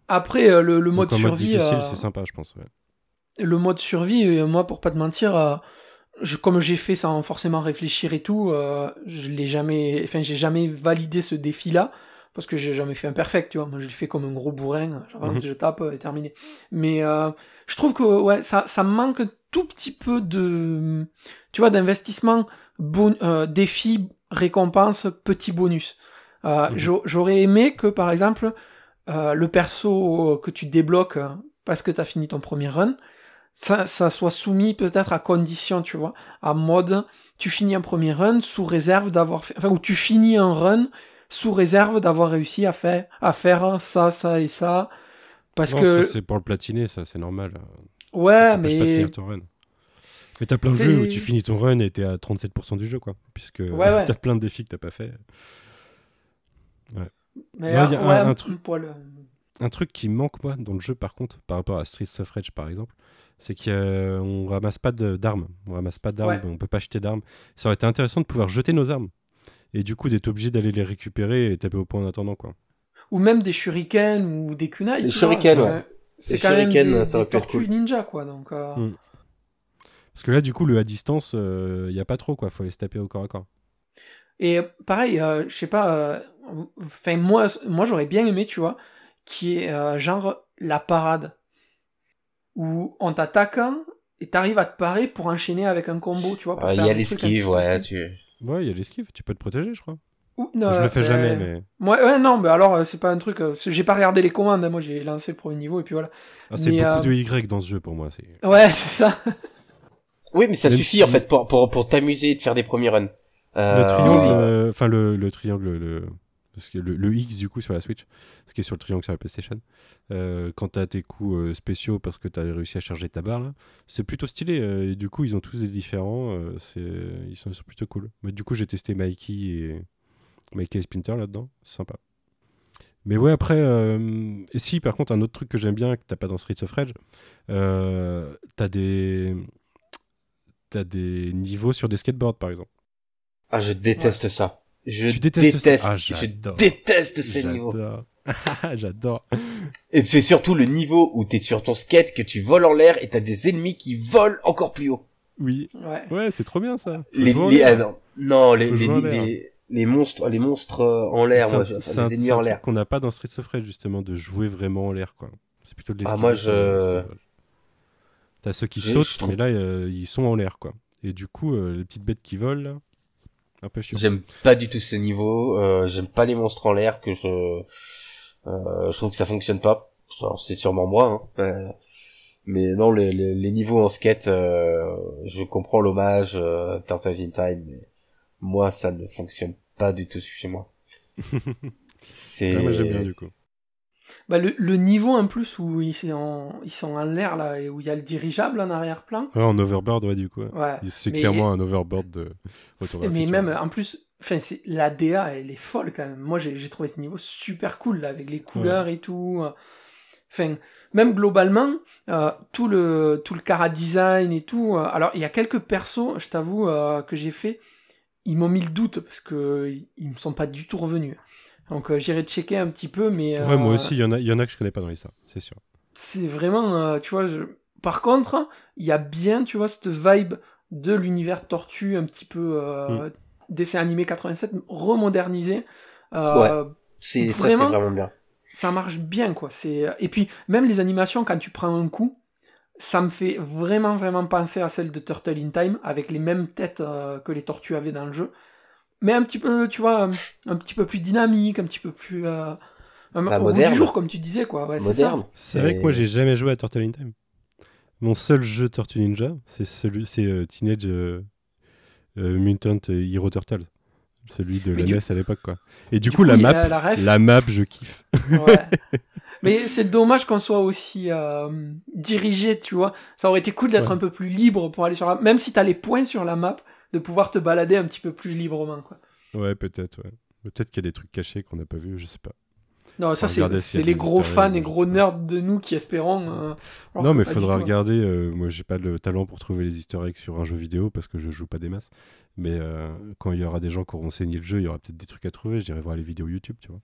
Après, le mode donc, en survie... mode difficile, c'est sympa, je pense. Ouais. Le mode survie, moi, pour pas te mentir, comme j'ai fait sans forcément réfléchir et tout, j'ai jamais validé ce défi-là, parce que j'ai jamais fait un perfect, tu vois. Moi, je l'ai fait comme un gros bourrin, j'avance, je tape, et terminé. Mais je trouve que ouais, ça me manque un tout petit peu de... Tu vois, d'investissement, défi, récompense, petit bonus. J'aurais aimé que, par exemple, le perso que tu débloques parce que t'as fini ton premier run, ça soit soumis peut-être à condition, tu vois, à mode, tu finis un premier run sous réserve d'avoir fait, enfin, ou tu finis un run sous réserve d'avoir réussi à faire ça et ça, parce que... ça, c'est pour le platiner, ça, c'est normal. Ouais, ça mais... pas de finir ton run. Mais t'as plein de jeux où tu finis ton run et t'es à 37% du jeu, quoi, puisque t'as plein de défis que t'as pas fait. Ouais. Mais il y a un truc qui manque, moi, dans le jeu, par contre, par rapport à Streets of Rage, par exemple, c'est qu'on ramasse pas d'armes. On ramasse pas d'armes, on peut pas acheter d'armes. Ça aurait été intéressant de pouvoir jeter nos armes. Et du coup, d'être obligé d'aller les récupérer et taper au point en attendant, quoi. Ou même des shurikens ou des kunai. Les shurikens, ouais. C'est quand même des tortues ninja, quoi. Donc, Parce que là, du coup, le à distance, y a pas trop, quoi. Faut aller se taper au corps à corps. Et pareil, je sais pas... Enfin, moi, j'aurais bien aimé, tu vois, qui est genre la parade. Où on t'attaque et t'arrives à te parer pour enchaîner avec un combo, tu vois. Il y a l'esquive, ouais. Ouais, il y a l'esquive, tu peux te protéger, je crois. Non, je le fais jamais, mais... Ouais, non, mais alors, c'est pas un truc... j'ai pas regardé les commandes, hein, moi j'ai lancé le premier niveau, et puis voilà. C'est beaucoup de Y dans ce jeu, pour moi. Ouais, c'est ça. Oui, mais ça suffit, en fait, pour t'amuser et de faire des premiers runs. Le triangle, enfin, le triangle, parce que le X, du coup, sur la Switch, ce qui est sur le triangle sur la PlayStation, quand t'as tes coups spéciaux parce que t'as réussi à charger ta barre, là, c'est plutôt stylé. Et du coup, ils ont tous des différents. Ils sont plutôt cool. Mais du coup, j'ai testé Mikey et Splinter là-dedans. C'est sympa. Mais ouais, après... Et si, par contre, un autre truc que j'aime bien, que t'as pas dans Streets of Rage, t'as des niveaux sur des skateboards, par exemple. Ah, je déteste ça. Je déteste ces niveaux. J'adore. Et c'est surtout le niveau où t'es sur ton skate, que tu voles en l'air et t'as des ennemis qui volent encore plus haut. Oui. Ouais, c'est trop bien ça. Les monstres en l'air, les ennemis en l'air. C'est qu'on n'a pas dans Streets of Rage, justement, de jouer vraiment en l'air, quoi. C'est plutôt de l'esquive. T'as ceux qui sautent, mais là, ils sont en l'air, quoi. Et du coup, les petites bêtes qui volent, là, un peu chiant. J'aime pas du tout ces niveaux. J'aime pas les monstres en l'air, que je trouve que ça fonctionne pas. Alors, c'est sûrement moi, hein. Mais non, les niveaux en skate, je comprends l'hommage, Turtles in Time, mais moi, ça ne fonctionne pas du tout chez moi. Moi j'aime bien du coup. Bah, le niveau en plus où ils sont en l'air là et où il y a le dirigeable en arrière-plan. Ouais, en overboard, ouais, du coup. Ouais. C'est clairement un overboard de Retour vers le Mais futur. même en plus, enfin, la DA elle est folle quand même. Moi j'ai trouvé ce niveau super cool là, avec les couleurs et tout. Enfin, même globalement, tout le chara design et tout. Alors il y a quelques persos, je t'avoue, que j'ai fait, ils m'ont mis le doute parce que ils me sont pas du tout revenus. Donc j'irai checker un petit peu, mais... Ouais, moi aussi, il y en a que je connais pas dans l'histoire, c'est sûr. C'est vraiment, tu vois... Par contre, il y a bien, tu vois, cette vibe de l'univers Tortue, un petit peu dessin animé 87, remodernisé. Ouais, c'est vraiment bien. Ça marche bien, quoi. Et puis, même les animations, quand tu prends un coup, ça me fait vraiment, vraiment penser à celle de Turtle in Time, avec les mêmes têtes que les tortues avaient dans le jeu. Mais un petit peu, tu vois, un petit peu plus dynamique, un petit peu plus... au bout du jour, comme tu disais, quoi. Ouais, moderne. C'est vrai que moi, j'ai jamais joué à Turtle in Time. Mon seul jeu Tortue Ninja, c'est Teenage Mutant Hero Turtle. Celui de la NES à l'époque, quoi. Et du coup, la map, je kiffe. Ouais. Mais c'est dommage qu'on soit aussi dirigé, tu vois. Ça aurait été cool d'être un peu plus libre pour aller sur la... Même si t'as les points sur la map, de pouvoir te balader un petit peu plus librement, quoi. Ouais, peut-être, ouais. Peut-être qu'il y a des trucs cachés qu'on n'a pas vus, je sais pas. Non, ça c'est les gros fans et gros nerds de nous qui espérons... non, mais faudra regarder. Moi, j'ai pas le talent pour trouver les easter eggs sur un jeu vidéo parce que je joue pas des masses. Mais quand il y aura des gens qui auront saigné le jeu, il y aura peut-être des trucs à trouver. Je dirais voir les vidéos YouTube, tu vois.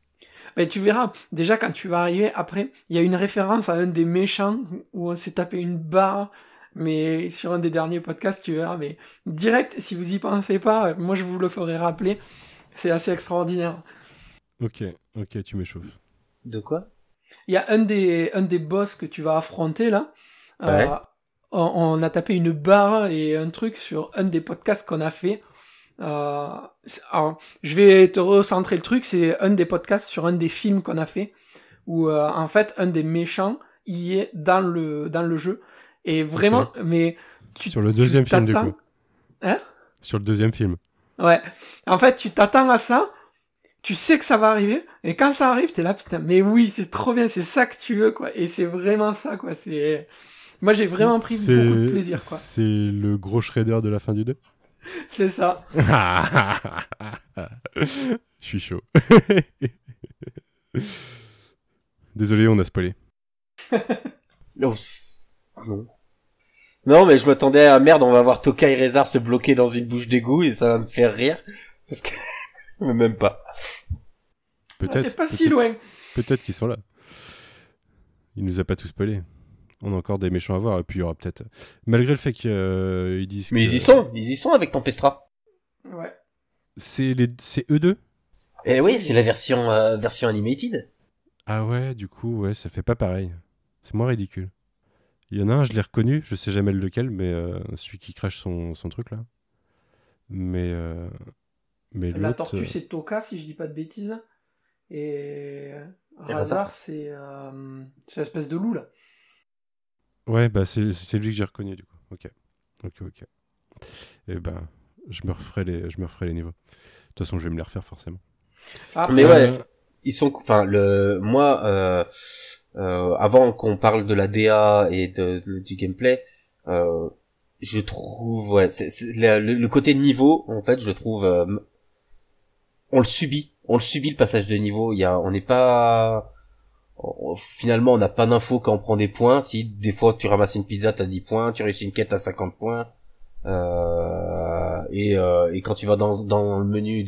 Mais tu verras, déjà quand tu vas arriver, après, il y a une référence à un des méchants où on s'est tapé une barre, mais sur un des derniers podcasts, tu verras, mais direct, si vous y pensez pas, moi je vous le ferai rappeler, c'est assez extraordinaire. Ok, tu m'échauffes. De quoi ? Il y a un des boss que tu vas affronter là, ouais. On a tapé une barre et un truc sur un des podcasts qu'on a fait. Alors, je vais te recentrer le truc, c'est un des podcasts sur un des films qu'on a fait, où en fait un des méchants y est dans le jeu, et vraiment, mais sur le deuxième film du coup. Hein ? Sur le deuxième film. Ouais, en fait tu t'attends à ça, tu sais que ça va arriver, et quand ça arrive t'es là, putain, mais oui, c'est trop bien, c'est ça que tu veux, quoi, et c'est vraiment ça, quoi, c'est... Moi j'ai vraiment pris beaucoup de plaisir, quoi. C'est le gros shredder de la fin du 2. C'est ça. Je suis chaud. Désolé, on a spoilé. Non, mais je m'attendais à merde, on va voir Tokai et Rezar se bloquer dans une bouche d'égout et ça va me faire rire. Parce que... mais même pas. Peut-être. T'es pas si loin. Peut-être qu'ils sont là. Il nous a pas tout spoilé. On a encore des méchants à voir, et puis il y aura peut-être... Malgré le fait qu'ils disent... Mais ils y sont avec Tempestra. Ouais. C'est eux deux ? Eh oui, c'est la version animated. Ah ouais, du coup, ouais, ça fait pas pareil. C'est moins ridicule. Il y en a un, je l'ai reconnu, je sais jamais lequel, mais celui qui crache son truc là. Mais l'autre... La tortue, c'est Toka, si je dis pas de bêtises. Et Razar, c'est l'espèce de loup là. Ouais, bah c'est lui que j'ai reconnu du coup. Ok. Et ben, je me referai les niveaux. De toute façon, je vais me les refaire forcément. Après, mais ouais, ils sont, enfin moi, avant qu'on parle de la DA et du gameplay, je trouve, ouais, c'est le côté niveau, en fait, je le trouve, on le subit le passage de niveau. On n'est pas finalement on n'a pas d'infos quand on prend des points. Si des fois tu ramasses une pizza t'as 10 points, tu réussis une quête à 50 points, et quand tu vas dans le menu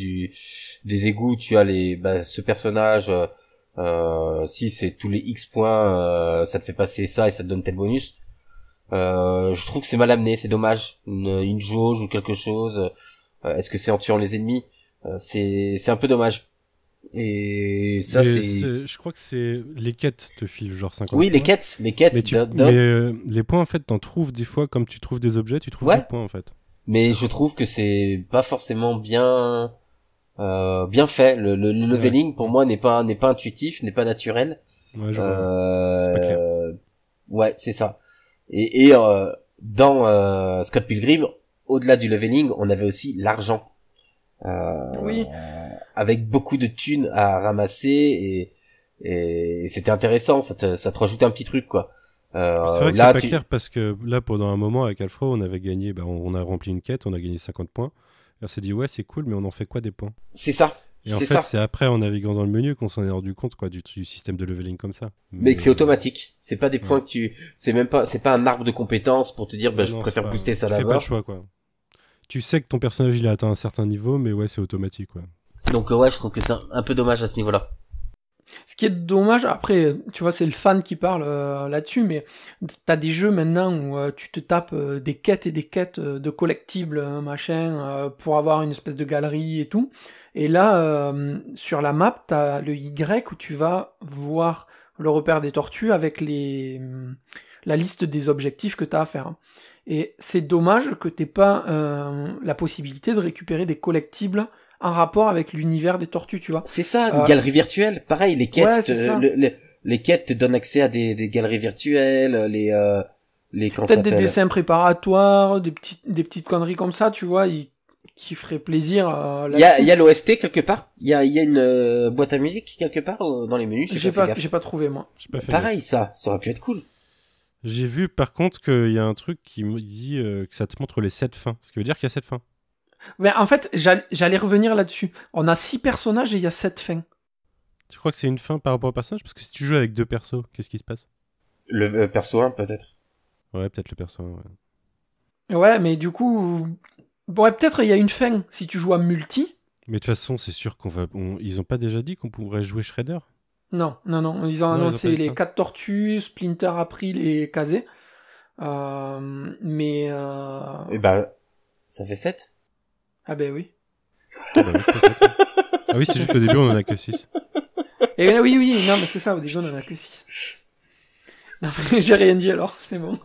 des égouts, tu as ce personnage, si c'est tous les X points, ça te fait passer ça et ça te donne tel bonus. Je trouve que c'est mal amené, c'est dommage. Une jauge ou quelque chose, est-ce que c'est en tuant les ennemis? C'est un peu dommage. Et ça, je crois que c'est les quêtes te filent genre 50 oui, points. les quêtes. Mais les points, en fait, t'en trouves des fois, comme tu trouves des objets, tu trouves des points, en fait. Mais je trouve que c'est pas forcément bien fait. Le leveling, pour moi, n'est pas intuitif, n'est pas naturel. Ouais, je vois. C'est pas clair. Ouais, c'est ça. Et dans Scott Pilgrim, au-delà du leveling, on avait aussi l'argent. Oui. Avec beaucoup de thunes à ramasser et c'était intéressant, ça te rajoutait un petit truc quoi. C'est vrai que là, c'est pas clair parce que là pendant un moment avec Alfro on avait gagné, on a rempli une quête, on a gagné 50 points et on s'est dit ouais c'est cool mais on en fait quoi des points? C'est ça. Et en fait c'est après en naviguant dans le menu qu'on s'en est rendu compte quoi du système de leveling comme ça. Mais que c'est automatique, c'est pas des points que c'est pas un arbre de compétences pour te dire je non, préfère booster ça tu fais d'abord. pas le choix quoi. Tu sais que ton personnage il a atteint un certain niveau mais ouais c'est automatique quoi. Donc ouais, je trouve que c'est un peu dommage à ce niveau-là. Ce qui est dommage, après, tu vois, c'est le fan qui parle là-dessus, mais t'as des jeux maintenant où tu te tapes des quêtes et des quêtes de collectibles, machin, pour avoir une espèce de galerie et tout. Et là, sur la map, t'as le Y où tu vas voir le repère des tortues avec la liste des objectifs que t'as à faire. Et c'est dommage que t'aies pas la possibilité de récupérer des collectibles en rapport avec l'univers des tortues, tu vois. C'est ça, une galerie virtuelle. Pareil, les quêtes, ouais, les quêtes te donnent accès à des galeries virtuelles, les peut-être des dessins préparatoires, des petites conneries comme ça, tu vois, qui feraient plaisir. Il y a l'OST quelque part. Il y a une boîte à musique quelque part dans les menus. J'ai pas trouvé moi. Pareil, ça aurait pu être cool. J'ai vu par contre qu'il y a un truc qui me dit que ça te montre les 7 fins. Ce qui veut dire qu'il y a 7 fins. Mais en fait, j'allais revenir là-dessus. On a 6 personnages et il y a 7 fins. Tu crois que c'est une fin par rapport au personnage? Parce que si tu joues avec 2 persos, qu'est-ce qui se passe? Le perso 1 peut-être. Ouais, peut-être le perso 1, ouais. Ouais, mais du coup... Ouais, peut-être il y a une fin si tu joues à multi. Mais de toute façon, c'est sûr ils ont pas déjà dit qu'on pourrait jouer Shredder? Non. Ils ont annoncé les 4 tortues, Splinter, April et Kazé. Mais... Et bah, ça fait 7. Ah ben oui. Ah bah oui, c'est ça. Ah oui, c'est juste qu'au début, on en a que 6. Et oui, non, mais c'est ça, au début, on en a que 6. Non, mais j'ai rien dit alors, c'est bon.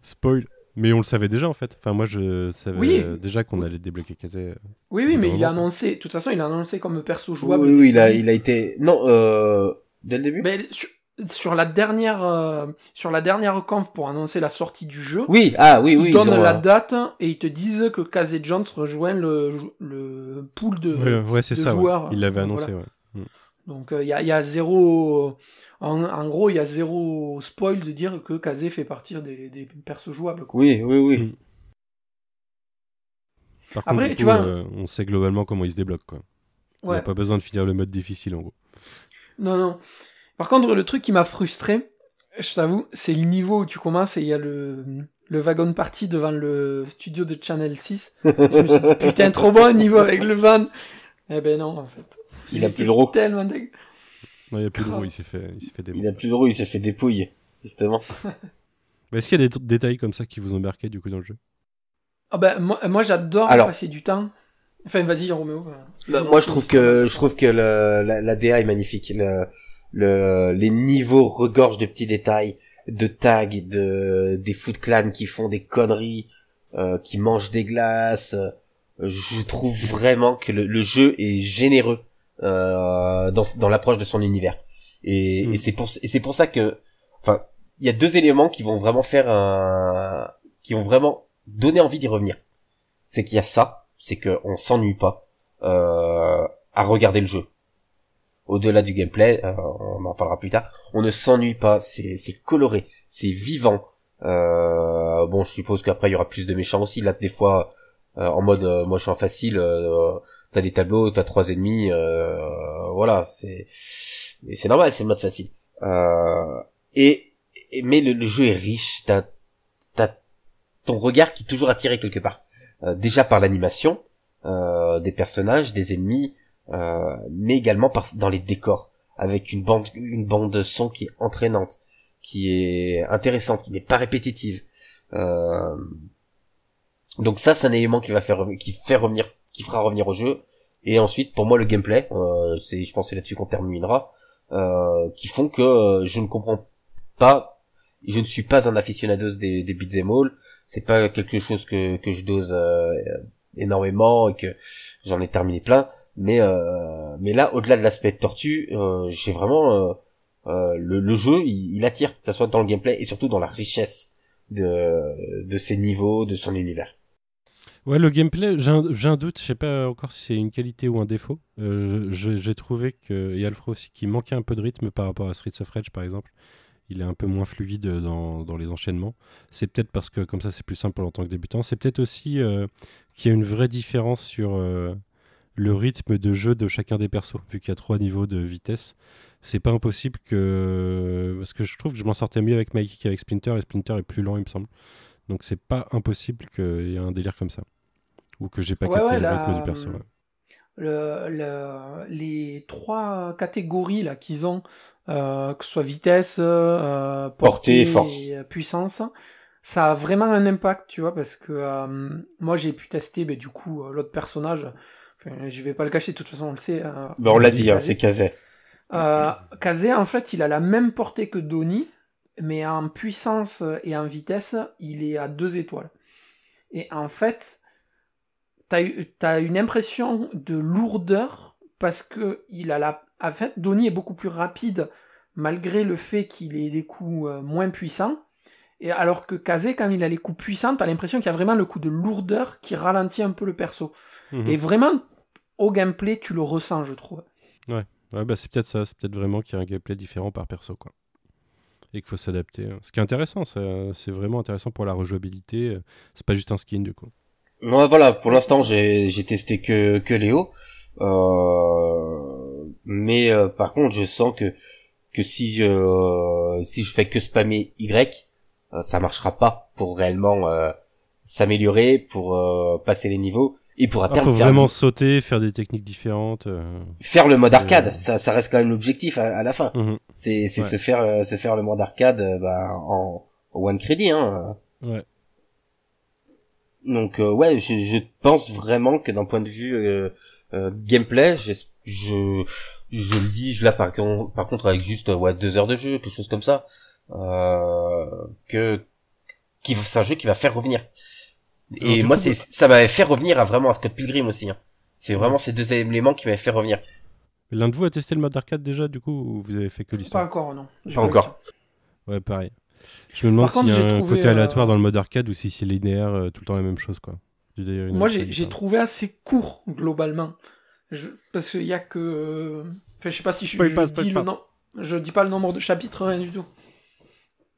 Spoil. Mais on le savait déjà, en fait. Enfin, moi, je savais déjà qu'on allait débloquer Kazé. Oui, mais il a annoncé... De toute façon, il a annoncé comme perso jouable. Oui, il a été... Non, dès le début. Mais sur la dernière conf pour annoncer la sortie du jeu. Oui, ils donnent la date et ils te disent que Kazé Jones rejoint le pool de ouais, c'est de ça, joueurs. Ouais. Il l'avait annoncé, voilà. Ouais. Donc il y a zéro en gros, il y a zéro spoil de dire que Kazé fait partie des persos jouables quoi. Oui. Par contre, après, tu vois, on sait globalement comment il se débloque quoi. Ouais. Il n'a pas besoin de finir le mode difficile en gros. Non. Par contre, le truc qui m'a frustré, je t'avoue, c'est le niveau où tu commences et il y a le wagon party devant le studio de Channel 6. Je me suis dit, putain, trop bon niveau avec le van. Eh ben non, en fait. Il a plus de roue. Tellement dingue. Non, il a plus de roue, il s'est fait Il a plus de roue, il s'est fait dépouille, justement. Est-ce qu'il y a des détails comme ça qui vous ont marqué, du coup, dans le jeu? Ah ben, moi j'adore passer du temps. Enfin, vas-y, Roméo. Moi, je trouve que la DA est magnifique. Les niveaux regorgent de petits détails, de tags, des Foot Clan qui font des conneries, qui mangent des glaces. Je trouve vraiment que le jeu est généreux dans l'approche de son univers. Et c'est pour ça que, enfin, il y a 2 éléments qui vont vraiment qui vont vraiment donner envie d'y revenir. C'est qu'il y a ça, c'est que on s'ennuie pas à regarder le jeu. Au-delà du gameplay, on en parlera plus tard, on ne s'ennuie pas, c'est coloré, c'est vivant. Bon, je suppose qu'après il y aura plus de méchants aussi, là des fois en mode moi je suis en facile, t'as des tableaux, t'as 3 ennemis, voilà, c'est normal, c'est le mode facile. Mais le jeu est riche, t'as ton regard qui est toujours attiré quelque part. Déjà par l'animation des personnages, des ennemis, mais également dans les décors, avec une bande de son qui est entraînante, qui est intéressante, qui n'est pas répétitive. Donc ça, c'est un élément qui fera revenir au jeu. Et ensuite, pour moi, le gameplay, je pense que c'est là-dessus qu'on terminera, qui font que je ne comprends pas, je ne suis pas un aficionados des beat'em all. C'est pas quelque chose que je dose énormément et que j'en ai terminé plein. Mais là, au-delà de l'aspect tortue, j'ai vraiment le jeu, il attire, que ça soit dans le gameplay et surtout dans la richesse de ses niveaux, de son univers. Ouais, le gameplay, j'ai un doute, je sais pas encore si c'est une qualité ou un défaut. J'ai trouvé que, et Alfred aussi, qu'il manquait un peu de rythme par rapport à Streets of Rage par exemple. Il est un peu moins fluide dans les enchaînements. C'est peut-être parce que comme ça c'est plus simple en tant que débutant. C'est peut-être aussi qu'il y a une vraie différence sur le rythme de jeu de chacun des persos, vu qu'il y a 3 niveaux de vitesse. C'est pas impossible que... Parce que je trouve que je m'en sortais mieux avec Mikey qu'avec Splinter, et Splinter est plus lent il me semble. Donc c'est pas impossible qu'il y ait un délire comme ça. Ou que j'ai pas capté le rythme du perso. Ouais. Les 3 catégories là qu'ils ont, que ce soit vitesse, Portée, force et puissance, ça a vraiment un impact, tu vois, parce que moi j'ai pu tester du coup l'autre personnage, enfin, je vais pas le cacher, de toute façon on le sait. On l'a dit, c'est Kazé. Kazé, en fait, il a la même portée que Donnie, mais en puissance et en vitesse, il est à 2 étoiles. Et en fait, t'as une impression de lourdeur parce que en fait, Donnie est beaucoup plus rapide malgré le fait qu'il ait des coups moins puissants. Et alors que Kazé, quand il a les coups puissants, t'as l'impression qu'il y a vraiment le coup de lourdeur qui ralentit un peu le perso. Et vraiment, au gameplay, tu le ressens, je trouve. Ouais, c'est peut-être ça. C'est peut-être vraiment qu'il y a un gameplay différent par perso, quoi. Et qu'il faut s'adapter. Ce qui est intéressant, c'est vraiment intéressant pour la rejouabilité. C'est pas juste un skin, du coup. Ouais, voilà, pour l'instant, j'ai testé que Léo. Mais par contre, je sens que si je fais que spammer Y, ça marchera pas pour réellement s'améliorer, pour passer les niveaux et pour à terme faut vraiment sauter, faire des techniques différentes, faire le mode arcade. Ça reste quand même l'objectif à la fin. C'est Ouais. se faire le mode arcade en one credit, hein. Ouais. Donc ouais, je pense vraiment que d'un point de vue gameplay, je le dis, je l'ai par contre avec juste 2 heures de jeu, quelque chose comme ça, c'est un jeu qui va faire revenir. Et Alors, moi coup, ça m'avait fait revenir à Scott Pilgrim aussi, hein. C'est vraiment ces 2 éléments qui m'avaient fait revenir. l'un de vous a testé le mode arcade déjà, du coup, ou vous avez fait que Pas l'histoire? encore, non. Pas encore. Ouais, pareil. Je me demande Par contre, s'il y a j'ai un trouvé, côté aléatoire dans le mode arcade ou si c'est linéaire, tout le temps la même chose, quoi. Moi, j'ai trouvé assez court, globalement. Parce qu'il y a que... Enfin, je sais pas si je dis pas le nombre de chapitres, rien du tout.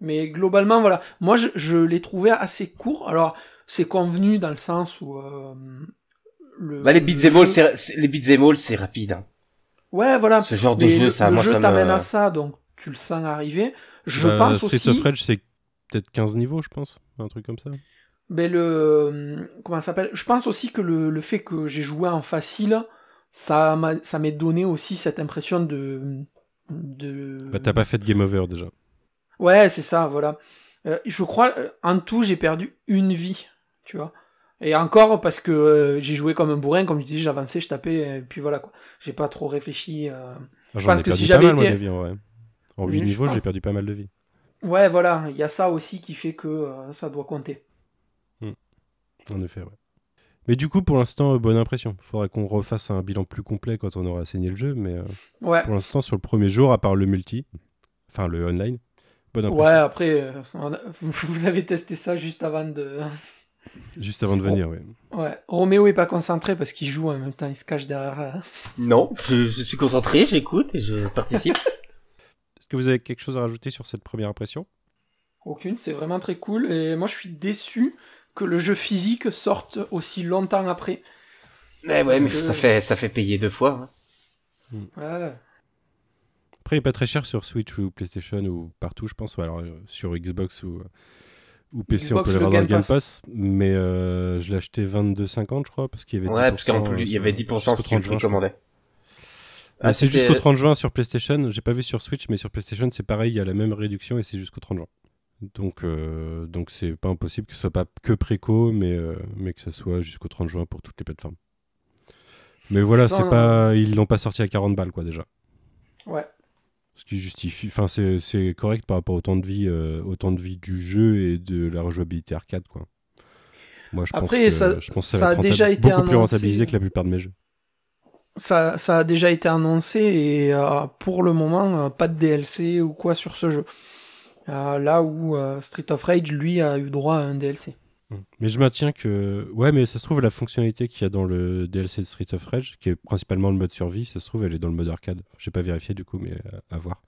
Mais globalement, voilà. Moi, je l'ai trouvé assez court. Alors, c'est convenu dans le sens où... les beat'em all, c'est rapide, hein. Ouais, voilà. Ce genre de jeu, le jeu t'amène à ça, donc tu le sens arriver. Je pense aussi... Streets of Rage, c'est peut-être 15 niveaux, je pense. Un truc comme ça. Comment ça s'appelle ? Je pense aussi que le fait que j'ai joué en facile, ça m'est donné aussi cette impression de... T'as pas fait de game over, déjà. Ouais, c'est ça, voilà. Je crois, en tout, j'ai perdu 1 vie, tu vois. Et encore, parce que j'ai joué comme un bourrin, comme je disais, j'avançais, je tapais, et puis voilà, quoi. J'ai pas trop réfléchi. Je pense que si j'avais été... En 8 niveaux, j'ai perdu pas mal de vie. Ouais, voilà, il y a ça aussi qui fait que ça doit compter. En effet, ouais. Mais du coup, pour l'instant, bonne impression. Il faudrait qu'on refasse un bilan plus complet quand on aura saigné le jeu, mais ouais. Pour l'instant, sur le premier jour, à part le multi, enfin le online, bonne impression. Ouais, après, vous avez testé ça juste avant de... Juste avant de venir, oui. Ouais, Roméo est pas concentré parce qu'il joue en même temps, il se cache derrière... Non, je suis concentré, j'écoute et je participe. Est-ce que vous avez quelque chose à rajouter sur cette première impression ? Aucune, c'est vraiment très cool, et moi je suis déçu que le jeu physique sorte aussi longtemps après. Mais ouais, mais ça fait payer 2 fois. Hein. Ouais. Après, il est pas très cher sur Switch ou PlayStation ou partout, je pense. Ou alors sur Xbox ou PC, Xbox, on peut l'avoir dans le Game Pass. Mais je l'ai acheté 22,50, je crois, parce qu'il y avait 10%. Ouais, parce qu'en plus, il y avait 10% si tu le précommandais. C'est jusqu'au 30 juin sur PlayStation. J'ai pas vu sur Switch, mais sur PlayStation, c'est pareil, il y a la même réduction et c'est jusqu'au 30 juin. Donc c'est pas impossible que ce soit pas que préco, mais que ça soit jusqu'au 30 juin pour toutes les plateformes. Mais voilà, ils l'ont pas sorti à 40 balles, quoi, déjà. Ouais. Ce qui justifie, enfin c'est correct par rapport au temps de vie du jeu et de la rejouabilité arcade, quoi. Moi je pense que ça va être beaucoup plus rentabilisé que la plupart de mes jeux. Ça a déjà été annoncé et pour le moment pas de DLC ou quoi sur ce jeu. Là où Street of Rage lui a eu droit à un DLC. Mais je maintiens que... Ouais, mais ça se trouve, la fonctionnalité qu'il y a dans le DLC de Street of Rage, qui est principalement le mode survie, ça se trouve, elle est dans le mode arcade. J'ai pas vérifié du coup, mais à voir.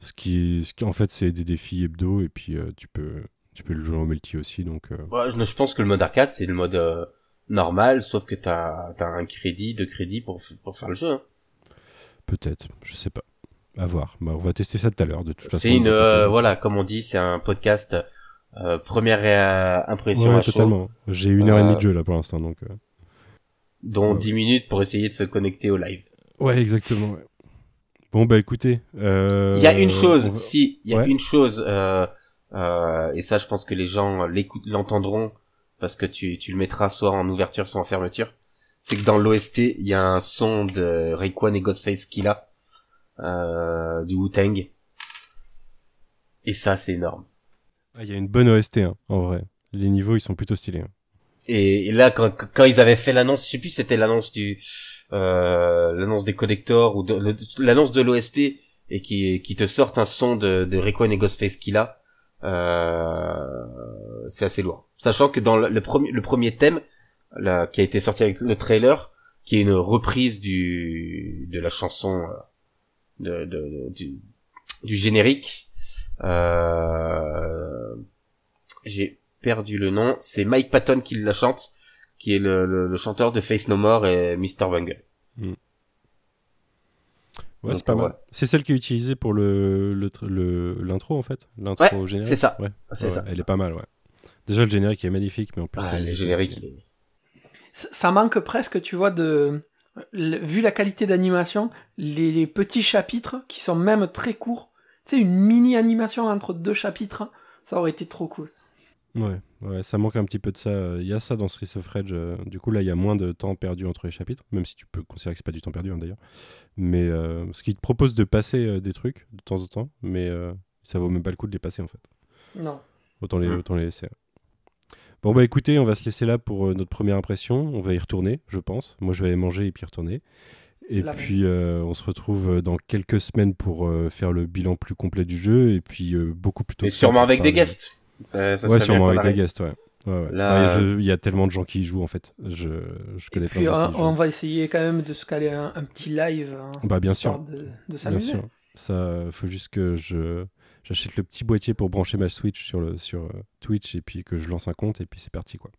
Ce qui en fait, c'est des défis hebdo, et puis tu peux le jouer en multi aussi, donc... Ouais, je pense que le mode arcade, c'est le mode normal, sauf que t'as un crédit, 2 crédits pour faire le jeu. Hein. Peut-être, je sais pas. À voir. Bah, on va tester ça tout à l'heure, de toute façon. C'est voilà, comme on dit, c'est un podcast... première impression ouais, à totalement. chaud. J'ai 1h30 de jeu là pour l'instant, donc. Dont 10 minutes pour essayer de se connecter au live. Ouais, exactement. Ouais. Bon bah écoutez. Il y a une chose, une chose, et ça je pense que les gens l'entendront parce que tu le mettras soit en ouverture soit en fermeture. C'est que dans l'OST il y a un son de Raekwon et Ghostface Killah du Wu-Tang. Et ça c'est énorme. Il y a une bonne OST, hein, en vrai. Les niveaux, ils sont plutôt stylés. Hein. Et là, quand ils avaient fait l'annonce, je sais plus si c'était l'annonce l'annonce des collectors ou l'annonce de l'OST et qui te sortent un son de Raekwon et Ghostface Killah, c'est assez lourd. Sachant que dans le premier thème, qui a été sorti avec le trailer, qui est une reprise de la chanson, du générique, j'ai perdu le nom, c'est Mike Patton qui la chante, qui est le chanteur de Face No More et Mr. Bungle. Ouais, donc, c'est pas mal. C'est celle qui est utilisée pour l'intro en fait, l'intro générique. C'est ça. Ouais. C'est ça. Elle est pas mal, ouais. Déjà le générique est magnifique, mais en plus le générique. Ça manque presque, tu vois, vu la qualité d'animation, les petits chapitres qui sont même très courts. Tu sais, une mini-animation entre 2 chapitres, ça aurait été trop cool. Ouais, ça manque un petit peu de ça. Il y a ça dans Street of Rage. Du coup, là, il y a moins de temps perdu entre les chapitres, même si tu peux considérer que c'est pas du temps perdu, hein, d'ailleurs. Mais ce qui te propose de passer des trucs de temps en temps, mais ça vaut même pas le coup de les passer, en fait. Non. Autant les laisser. Bon, bah écoutez, on va se laisser là pour notre première impression. On va y retourner, je pense. Moi, je vais aller manger et puis y retourner. Et puis on se retrouve dans quelques semaines pour faire le bilan plus complet du jeu et puis beaucoup plus tôt. Et sûrement avec des guests. Ça sûrement avec des guests, ouais. Là, il y a tellement de gens qui y jouent en fait. Je connais plein de gens qui y jouent. On va essayer quand même de se caler un petit live. Bah bien sûr. De s'amuser. Bien sûr. Ça, faut juste que j'achète le petit boîtier pour brancher ma Switch sur Twitch et puis que je lance un compte et puis c'est parti quoi.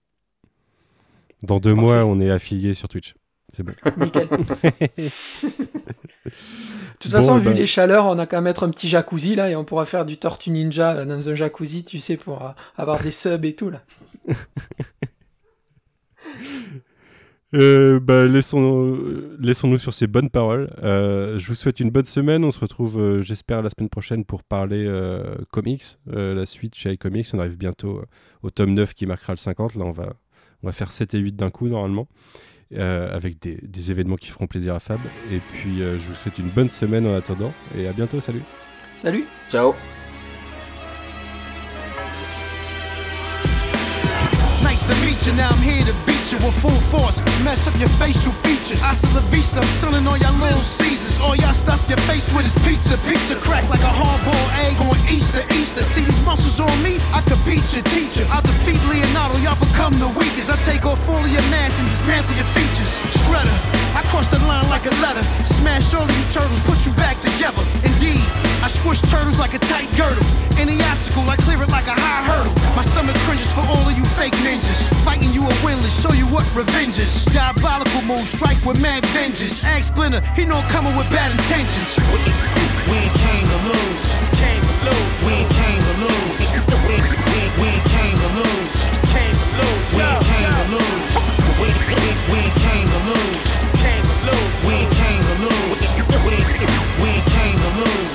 Dans 2 mois, on est affilié sur Twitch. C'est bon. Nickel. De toute façon, vu les chaleurs, on a qu'à mettre un petit jacuzzi là et on pourra faire du Tortue Ninja dans un jacuzzi, tu sais, pour avoir des subs et tout là. Laissons-nous sur ces bonnes paroles. Je vous souhaite une bonne semaine. On se retrouve, j'espère, la semaine prochaine pour parler comics. La suite chez iComics. On arrive bientôt au tome 9 qui marquera le 50. Là, on va faire 7 et 8 d'un coup, normalement. Avec des événements qui feront plaisir à Fab. Et puis, je vous souhaite une bonne semaine en attendant. Et à bientôt. Salut. Salut. Ciao. Nice to meet you, now I'm here to beat you with full force. Mess up your facial features. Hasta la vista, I'm selling all y'all little Caesars. All y'all stuff your face with is pizza. Pizza crack like a hard-boiled egg on Easter. See these muscles on me? I could beat your teacher. I'll defeat Leonardo, y'all become the weakest. I take off all of your mass and dismantle your features. Shredder, I cross the line like a letter. Smash all of you turtles, put you back together. Indeed, I squish turtles like a tight girdle. Any obstacle, I clear it like a high hurdle. My stomach cringes for all of you fake ninjas. Fighting you are winless, show you what revenge is. Diabolical move, strike with mad vengeance. Ask Splinter, he know I'm coming with bad intentions. We ain't came to lose. We ain't came to lose. We ain't came to lose. We ain't came to lose. We ain't came to lose. We ain't came to lose. We ain't came to lose. We ain't came to lose.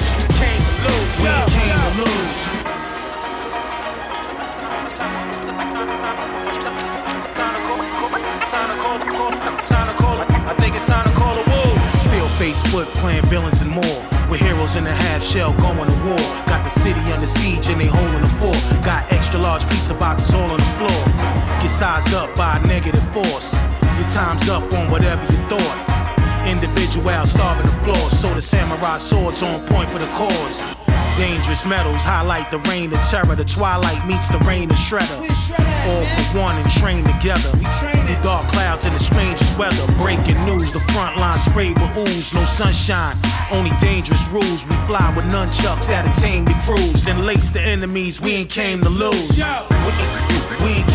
I think it's time to call a war. Still face foot playing villains and more. With heroes in a half shell going to war. Got the city under siege and they holding the fort. Got extra large pizza boxes all on the floor. Get sized up by a negative force. Your time's up on whatever you thought. Individual starving the floor. So the samurai swords on point for the cause. Dangerous metals highlight the reign of terror. The twilight meets the reign of Shredder. all for one and train together. Through dark clouds and the strangest weather. Breaking news, the front line sprayed with ooze. No sunshine, only dangerous rules. We fly with nunchucks that'll tame your crews and lace the enemies. We ain't came to lose. We ain't